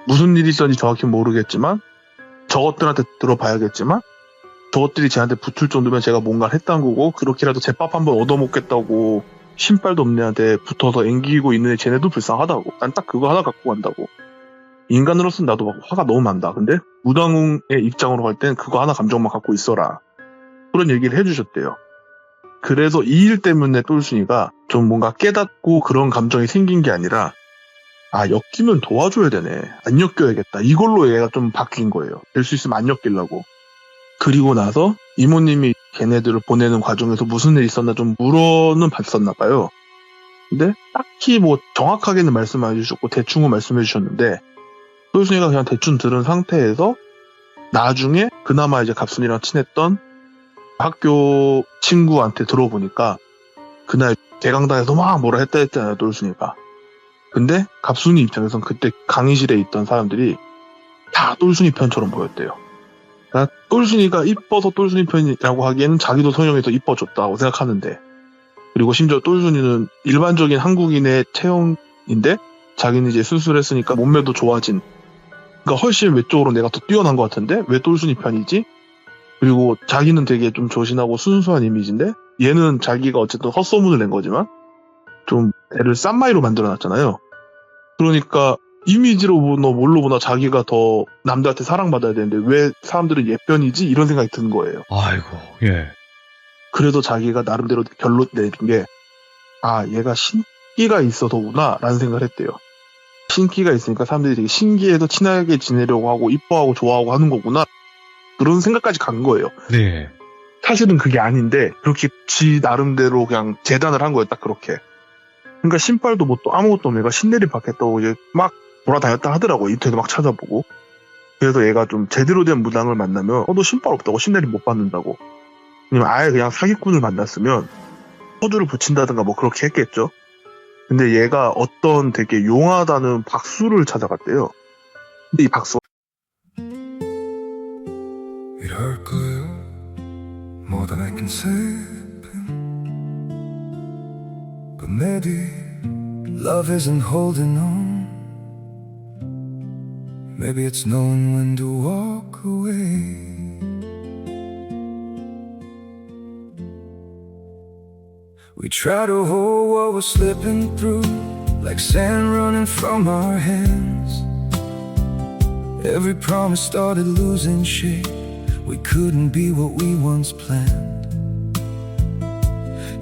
[SPEAKER 3] 무슨 일이 있었는지 정확히 모르겠지만 저것들한테 들어봐야겠지만 저것들이 쟤한테 붙을 정도면 제가 뭔가를 했다는 거고 그렇게라도 제 밥 한번 얻어먹겠다고 신발도 없는 애한테 붙어서 앵기고 있는 애 쟤네도 불쌍하다고. 난 딱 그거 하나 갖고 간다고. 인간으로서는 나도 막 화가 너무 난다. 근데 무당의 입장으로 갈 땐 그거 하나 감정만 갖고 있어라. 그런 얘기를 해주셨대요. 그래서 이 일 때문에 똘순이가 좀 뭔가 깨닫고 그런 감정이 생긴 게 아니라 엮이면 도와줘야 되네. 안 엮여야겠다. 이걸로 얘가 좀 바뀐 거예요. 될 수 있으면 안 엮이려고. 그리고 나서 이모님이 걔네들을 보내는 과정에서 무슨 일이 있었나 좀 물어는 봤었나 봐요. 근데 딱히 뭐 정확하게는 말씀 안 해주셨고 대충은 말씀해 주셨는데 똘순이가 그냥 대충 들은 상태에서 나중에 그나마 이제 갑순이랑 친했던 학교 친구한테 들어보니까 그날 개강당에서 막 뭐라 했잖아요, 똘순이가. 근데 갑순이 입장에선 그때 강의실에 있던 사람들이 다 똘순이 편처럼 보였대요. 그러니까 똘순이가 이뻐서 똘순이 편이라고 하기에는 자기도 성형해서 이뻐졌다고 생각하는데, 그리고 심지어 똘순이는 일반적인 한국인의 체형인데 자기는 이제 수술했으니까 몸매도 좋아진, 그러니까 훨씬 외적으로 내가 더 뛰어난 것 같은데 왜 똘순이 편이지? 그리고 자기는 되게 좀 조신하고 순수한 이미지인데 얘는 자기가 어쨌든 헛소문을 낸 거지만 좀 애를 쌈마이로 만들어놨잖아요. 그러니까 이미지로 보나 뭘로 보나 자기가 더 남들한테 사랑받아야 되는데 왜 사람들은 얘 편이지? 이런 생각이 드는 거예요.
[SPEAKER 1] 아이고, 예.
[SPEAKER 3] 그래도 자기가 나름대로 결론 내린 게, 아, 얘가 신기가 있어서구나 라는 생각을 했대요. 신기가 있으니까 사람들이 되게 신기해도 친하게 지내려고 하고 이뻐하고 좋아하고 하는 거구나, 그런 생각까지 간 거예요.
[SPEAKER 1] 네.
[SPEAKER 3] 사실은 그게 아닌데 그렇게 지 나름대로 그냥 재단을 한 거예요. 딱 그렇게. 그러니까 신발도 뭐 또 아무것도 없는 애가 신내림 받겠다고 이제 막 돌아다녔다 하더라고. 인터넷 막 찾아보고. 그래서 얘가 좀 제대로 된 무당을 만나면 너 신발 없다고 신내림 못 받는다고. 아니면 아예 그냥 사기꾼을 만났으면 호두를 붙인다든가 뭐 그렇게 했겠죠. 근데 얘가 어떤 되게 용하다는 박수를 찾아갔대요. 근데 이 박수
[SPEAKER 4] 이럴 거예요 more than I can say but maybe love isn't holding on maybe it's knowing when to walk away we try to hold what we're slipping through like sand running from our hands every promise started losing shape we couldn't be what we once planned.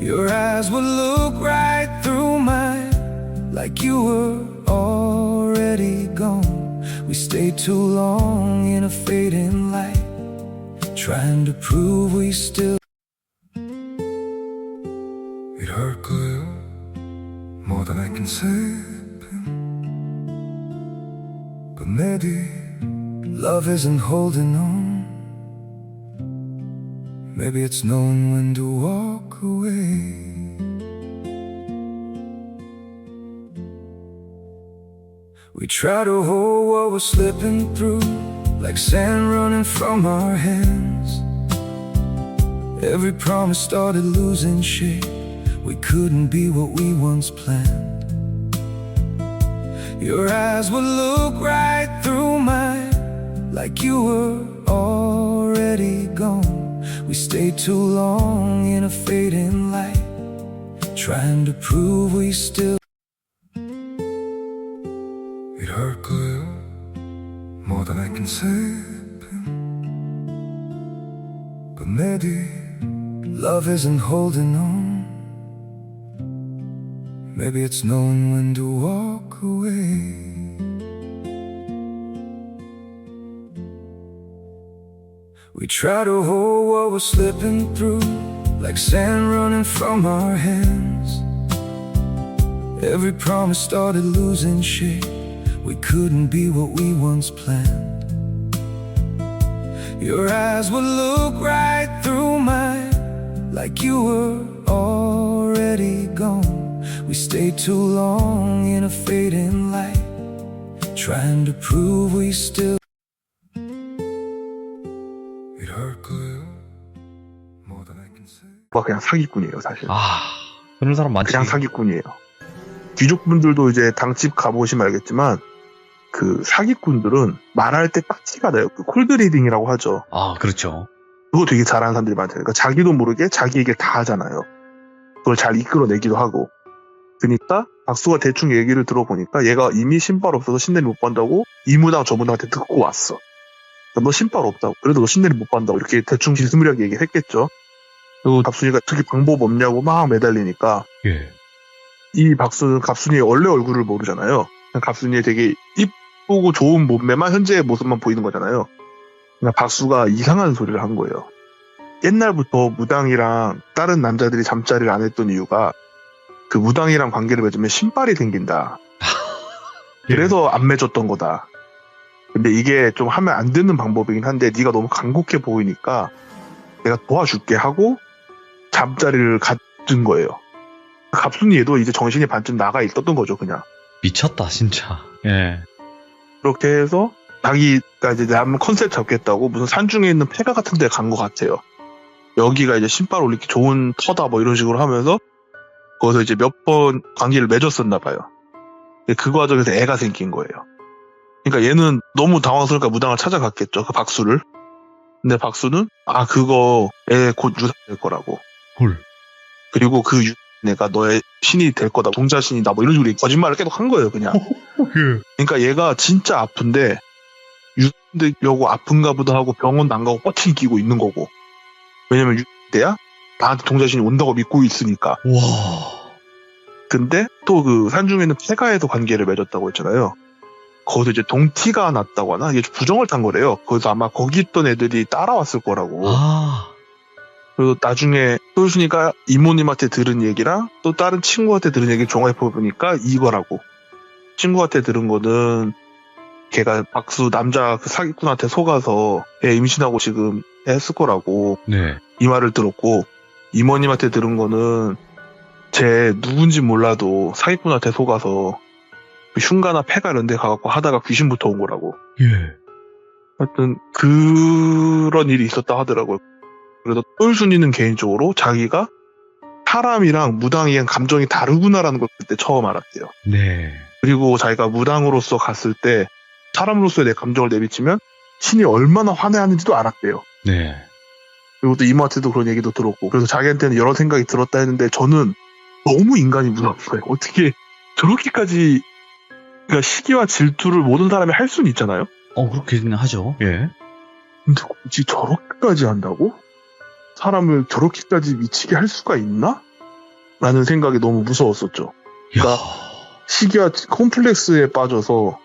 [SPEAKER 4] Your eyes would look right through mine, like you were already gone. We stayed too long in a fading light, trying to prove we still. It hurt 거예요, more than I can say. But maybe love isn't holding on. Maybe it's knowing when to walk away. We try to hold what we're slipping through like sand running from our hands. Every promise started losing shape. We couldn't be what we once planned. Your eyes would look right through mine, like you were already gone. We stayed too long in a fading light, trying to prove we still. It hurt 거예요, more than I can say. But maybe love isn't holding on. Maybe it's knowing when to walk away. We try to hold what we're slipping through like sand running from our hands. Every promise started losing shape. We couldn't be what we once planned. Your eyes would look right through mine, like you were already gone. We stayed too long in a fading light, trying to prove we still. It hurt 거예요, more than I can say.
[SPEAKER 3] 그냥 사기꾼이에요, 사실.
[SPEAKER 1] 아, 그런 사람 많지.
[SPEAKER 3] 그냥 사기꾼이에요. 귀족분들도 이제 당집 가보시면 알겠지만 그 사기꾼들은 말할 때 딱 티가 나요. 그 콜드리딩이라고 하죠.
[SPEAKER 1] 아, 그렇죠.
[SPEAKER 3] 그거 되게 잘하는 사람들이 많아요. 그러니까 자기도 모르게 자기 얘기를 다 하잖아요. 그걸 잘 이끌어내기도 하고. 그러니까 박수가 대충 얘기를 들어보니까 얘가 이미 신발 없어서 신내리 못 받는다고 이 무당 저 무당한테 듣고 왔어. 그러니까 너 신발 없다고. 그래도 너 신내리 못 받는다고 이렇게 대충 질스무리하게 얘기했겠죠. 그리고 갑순이가 특히 방법 없냐고 막 매달리니까
[SPEAKER 1] 예.
[SPEAKER 3] 이 박수는 갑순이의 원래 얼굴을 모르잖아요. 갑순이의 되게 이쁘고 좋은 몸매만 현재의 모습만 보이는 거잖아요. 그러니까 박수가 이상한 소리를 한 거예요. 옛날부터 무당이랑 다른 남자들이 잠자리를 안 했던 이유가 그 무당이랑 관계를 맺으면 신발이 생긴다. 그래서 안 맺었던 거다. 근데 이게 좀 하면 안 되는 방법이긴 한데 네가 너무 간곡해 보이니까 내가 도와줄게 하고 잠자리를 갖은 거예요. 갑순이 얘도 이제 정신이 반쯤 나가 있었던 거죠, 그냥.
[SPEAKER 1] 미쳤다 진짜. 예.
[SPEAKER 3] 그렇게 해서 자기가 이제 한번 컨셉 잡겠다고 무슨 산중에 있는 폐가 같은 데 간 것 같아요. 여기가 이제 신발 올리기 좋은 터다 뭐 이런 식으로 하면서 거기서 이제 몇 번 관계를 맺었었나 봐요. 그 과정에서 애가 생긴 거예요. 그러니까 얘는 너무 당황스러우니까 무당을 찾아갔겠죠, 그 박수를. 근데 박수는 그거 애 곧 유산될 거라고.
[SPEAKER 1] 헐.
[SPEAKER 3] 그리고 그 내가 너의 신이 될 거다, 동자신이다 뭐 이런 식으로 거짓말을 계속 한 거예요, 그냥. 그러니까 얘가 진짜 아픈데 유산되려고 아픈가 보다 하고 병원 안 가고 버팅 끼고 있는 거고. 왜냐면 유산돼야 나한테 동자신이 온다고 믿고 있으니까.
[SPEAKER 1] 와.
[SPEAKER 3] 근데 또 그 산중에는 폐가에서 관계를 맺었다고 했잖아요. 거기서 이제 동티가 났다고 하나? 이게 부정을 탄 거래요. 거기서 아마 거기 있던 애들이 따라왔을 거라고. 그리고 나중에 솔순이가 이모님한테 들은 얘기랑 또 다른 친구한테 들은 얘기를 종합해보니까 이거라고. 친구한테 들은 거는 걔가 박수 남자 그 사기꾼한테 속아서 애 임신하고 지금 했을 거라고.
[SPEAKER 1] 네.
[SPEAKER 3] 이 말을 들었고, 이모님한테 들은 거는 쟤 누군지 몰라도 사기꾼한테 속아서 흉가나 폐가 이런 데 가갖고 하다가 귀신부터 온 거라고.
[SPEAKER 1] 예.
[SPEAKER 3] 하여튼 그런 일이 있었다 하더라고요. 그래서 똘순이는 개인적으로 자기가 사람이랑 무당이랑 감정이 다르구나라는 걸 그때 처음 알았대요.
[SPEAKER 1] 네.
[SPEAKER 3] 그리고 자기가 무당으로서 갔을 때 사람으로서의 내 감정을 내비치면 신이 얼마나 화내하는지도 알았대요.
[SPEAKER 1] 네.
[SPEAKER 3] 그리고 또 이모한테도 그런 얘기도 들었고, 그래서 자기한테는 여러 생각이 들었다 했는데 저는 너무 인간이 무서운 거예요. 어떻게 저렇게까지, 그러니까 시기와 질투를 모든 사람이 할 수는 있잖아요.
[SPEAKER 1] 그렇긴 하죠. 예.
[SPEAKER 3] 근데 굳이 저렇게까지 한다고? 사람을 저렇게까지 미치게 할 수가 있나? 라는 생각이 너무 무서웠었죠. 그러니까 시기와 콤플렉스에 빠져서,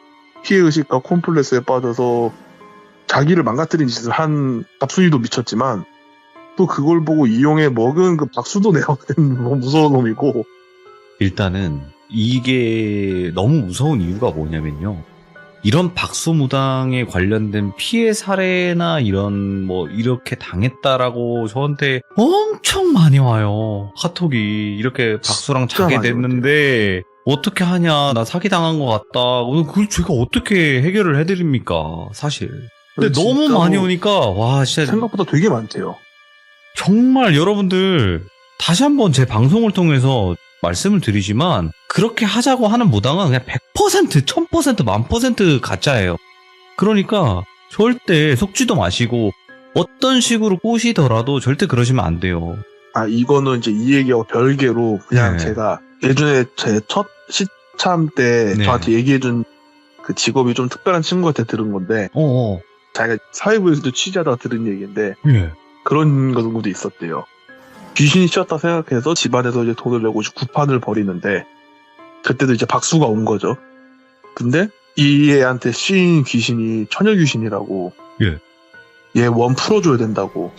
[SPEAKER 3] 피해의식과 콤플렉스에 빠져서 자기를 망가뜨린 짓을 한 갑순이도 미쳤지만 또 그걸 보고 이용해 먹은 그 박수도 내가 너무 무서운 놈이고.
[SPEAKER 1] 일단은 이게 너무 무서운 이유가 뭐냐면요. 이런 박수무당에 관련된 피해 사례나 이런 뭐 이렇게 당했다라고 저한테 엄청 많이 와요. 카톡이 이렇게 박수랑 자게 됐는데 어떻게 하냐, 나 사기당한 것 같다. 그걸 제가 어떻게 해결을 해드립니까, 사실. 근데 너무 많이 오니까 와 진짜
[SPEAKER 3] 생각보다 되게 많대요.
[SPEAKER 1] 정말 여러분들 다시 한번 제 방송을 통해서 말씀을 드리지만 그렇게 하자고 하는 무당은 그냥 100%, 1000%, 1000% 가짜예요. 그러니까 절대 속지도 마시고 어떤 식으로 꼬시더라도 절대 그러시면 안 돼요.
[SPEAKER 3] 이거는 이제 이 얘기하고 별개로 그냥
[SPEAKER 1] 네.
[SPEAKER 3] 제가 예전에 제 첫 시참 때
[SPEAKER 1] 네.
[SPEAKER 3] 저한테 얘기해준 그 직업이 좀 특별한 친구한테 들은 건데, 자기가 사회부에서도 취재하다가 들은 얘기인데
[SPEAKER 1] 예.
[SPEAKER 3] 그런 경우도 있었대요. 귀신이 씌었다 생각해서 집안에서 이제 돈을 내고 구판을 벌이는데 그때도 이제 박수가 온 거죠. 근데 이 애한테 씌인 귀신이 처녀 귀신이라고.
[SPEAKER 1] 예.
[SPEAKER 3] 얘 원 풀어줘야 된다고.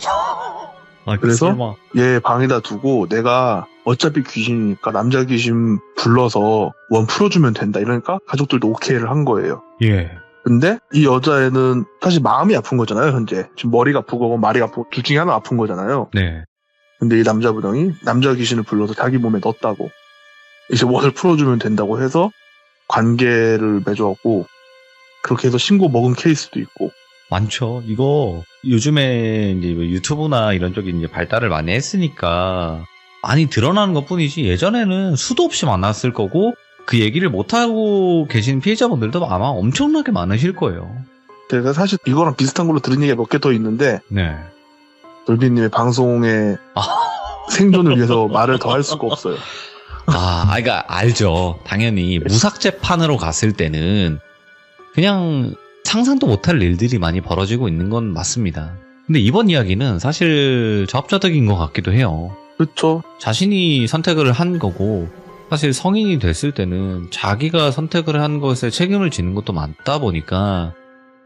[SPEAKER 3] 그래서
[SPEAKER 1] 설마.
[SPEAKER 3] 얘 방에다 두고 내가 어차피 귀신이니까 남자 귀신 불러서 원 풀어주면 된다. 이러니까 가족들도 오케이를 한 거예요.
[SPEAKER 1] 예.
[SPEAKER 3] 근데 이 여자애는 사실 마음이 아픈 거잖아요, 현재. 지금 머리가 아프고 말이 아프고 둘 중에 하나 아픈 거잖아요.
[SPEAKER 1] 네.
[SPEAKER 3] 근데 이 남자 부당이 남자 귀신을 불러서 자기 몸에 넣었다고. 이제 원을 풀어주면 된다고 해서 관계를 맺어갖고 그렇게 해서 신고 먹은 케이스도 있고.
[SPEAKER 1] 많죠. 이거 요즘에 이제 유튜브나 이런 쪽이 이제 발달을 많이 했으니까 많이 드러나는 것 뿐이지 예전에는 수도 없이 많았을 거고 그 얘기를 못하고 계신 피해자분들도 아마 엄청나게 많으실 거예요.
[SPEAKER 3] 제가 사실 이거랑 비슷한 걸로 들은 얘기가 몇 개 더 있는데
[SPEAKER 1] 네.
[SPEAKER 3] 돌비님의 방송에 생존을 위해서 말을 더 할 수가 없어요.
[SPEAKER 1] 그러니까 알죠. 당연히 무삭제판으로 갔을 때는 그냥 상상도 못할 일들이 많이 벌어지고 있는 건 맞습니다. 근데 이번 이야기는 사실 자업자득인 것 같기도 해요.
[SPEAKER 3] 그렇죠.
[SPEAKER 1] 자신이 선택을 한 거고 사실 성인이 됐을 때는 자기가 선택을 한 것에 책임을 지는 것도 많다 보니까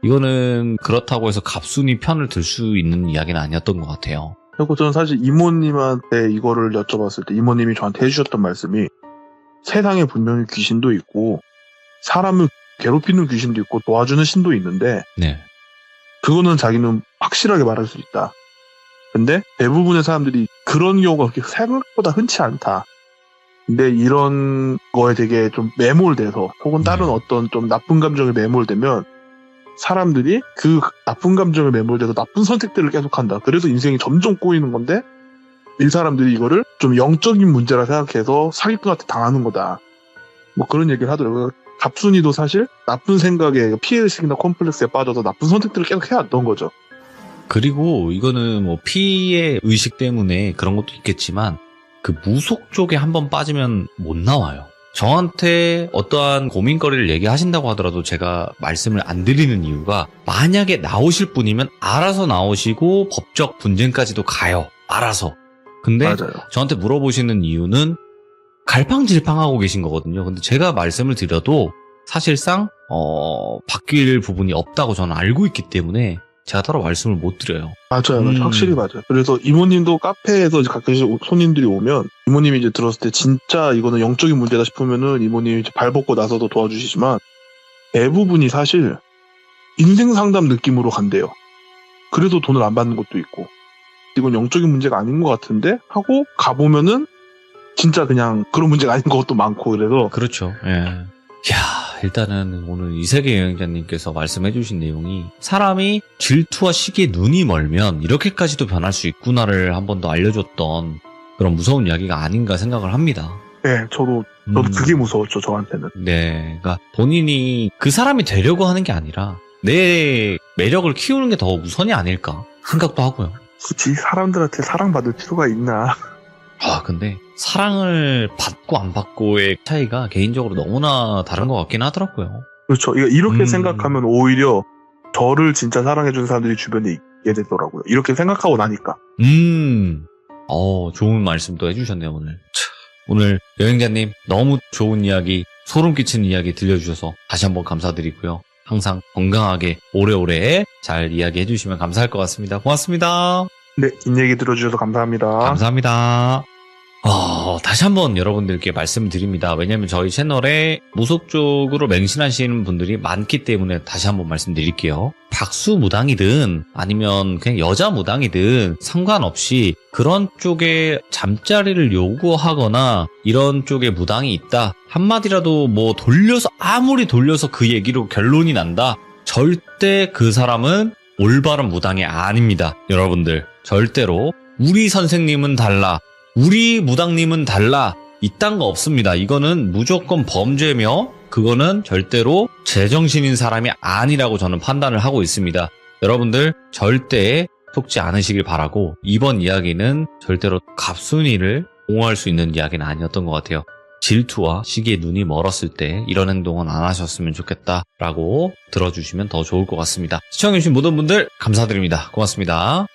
[SPEAKER 1] 이거는 그렇다고 해서 갑순이 편을 들 수 있는 이야기는 아니었던 것 같아요.
[SPEAKER 3] 그리고 저는 사실 이모님한테 이거를 여쭤봤을 때 이모님이 저한테 해주셨던 말씀이 세상에 분명히 귀신도 있고 사람을 괴롭히는 귀신도 있고 도와주는 신도 있는데
[SPEAKER 1] 네.
[SPEAKER 3] 그거는 자기는 확실하게 말할 수 있다. 근데 대부분의 사람들이 그런 경우가 그렇게 생각보다 흔치 않다. 근데 이런 거에 되게 좀 매몰돼서 혹은 다른
[SPEAKER 1] 네.
[SPEAKER 3] 어떤 좀 나쁜 감정에 매몰되면 사람들이 그 나쁜 감정에 매몰돼서 나쁜 선택들을 계속한다. 그래서 인생이 점점 꼬이는 건데 이 사람들이 이거를 좀 영적인 문제라 생각해서 사기꾼한테 당하는 거다. 뭐 그런 얘기를 하더라고요. 갑순이도 사실 나쁜 생각에 피해의식이나 컴플렉스에 빠져서 나쁜 선택들을 계속 해왔던 거죠.
[SPEAKER 1] 그리고 이거는 뭐 피해 의식 때문에 그런 것도 있겠지만 그 무속 쪽에 한번 빠지면 못 나와요. 저한테 어떠한 고민거리를 얘기하신다고 하더라도 제가 말씀을 안 드리는 이유가 만약에 나오실 분이면 알아서 나오시고 법적 분쟁까지도 가요. 알아서. 근데
[SPEAKER 3] 맞아요.
[SPEAKER 1] 저한테 물어보시는 이유는 갈팡질팡하고 계신 거거든요. 근데 제가 말씀을 드려도 사실상 바뀔 부분이 없다고 저는 알고 있기 때문에 제가 따로 말씀을 못 드려요.
[SPEAKER 3] 맞아요.
[SPEAKER 1] 음.
[SPEAKER 3] 확실히 맞아요. 그래서 이모님도 카페에서 가끔씩 손님들이 오면 이모님이 이제 들었을 때 진짜 이거는 영적인 문제다 싶으면은 이모님이 이제 발 벗고 나서도 도와주시지만 대부분이 사실 인생 상담 느낌으로 간대요. 그래도 돈을 안 받는 것도 있고 이건 영적인 문제가 아닌 것 같은데 하고 가보면은 진짜 그냥 그런 문제가 아닌 것도 많고 그래서
[SPEAKER 1] 그렇죠. 예. 야, 일단은 오늘 이세계 여행자님께서 말씀해주신 내용이 사람이 질투와 시기에 눈이 멀면 이렇게까지도 변할 수 있구나를 한 번 더 알려줬던 그런 무서운 이야기가 아닌가 생각을 합니다.
[SPEAKER 3] 네, 저도 그게 무서웠죠, 저한테는.
[SPEAKER 1] 네, 그러니까 본인이 그 사람이 되려고 하는 게 아니라 내 매력을 키우는 게 더 우선이 아닐까 생각도 하고요.
[SPEAKER 3] 굳이 사람들한테 사랑받을 필요가 있나.
[SPEAKER 1] 근데 사랑을 받고 안 받고의 차이가 개인적으로 너무나 다른 것 같긴 하더라고요.
[SPEAKER 3] 그렇죠. 이렇게
[SPEAKER 1] 음.
[SPEAKER 3] 생각하면 오히려 저를 진짜 사랑해주는 사람들이 주변에 있게 되더라고요. 이렇게 생각하고 나니까.
[SPEAKER 1] 좋은 말씀도 해주셨네요, 오늘. 오늘 여행자님 너무 좋은 이야기, 소름 끼치는 이야기 들려주셔서 다시 한번 감사드리고요. 항상 건강하게 오래오래 잘 이야기해 주시면 감사할 것 같습니다. 고맙습니다.
[SPEAKER 3] 네, 긴 얘기 들어주셔서 감사합니다.
[SPEAKER 1] 감사합니다. 다시 한번 여러분들께 말씀드립니다. 왜냐면 저희 채널에 무속 쪽으로 맹신하시는 분들이 많기 때문에 다시 한번 말씀드릴게요. 박수 무당이든 아니면 그냥 여자 무당이든 상관없이 그런 쪽에 잠자리를 요구하거나 이런 쪽에 무당이 있다. 한마디라도 뭐 아무리 돌려서 그 얘기로 결론이 난다. 절대 그 사람은 올바른 무당이 아닙니다. 여러분들 절대로 우리 선생님은 달라. 우리 무당님은 달라. 이딴 거 없습니다. 이거는 무조건 범죄며 그거는 절대로 제정신인 사람이 아니라고 저는 판단을 하고 있습니다. 여러분들 절대 속지 않으시길 바라고 이번 이야기는 절대로 갑순이를 옹호할 수 있는 이야기는 아니었던 것 같아요. 질투와 시기에 눈이 멀었을 때 이런 행동은 안 하셨으면 좋겠다라고 들어주시면 더 좋을 것 같습니다. 시청해주신 모든 분들 감사드립니다. 고맙습니다.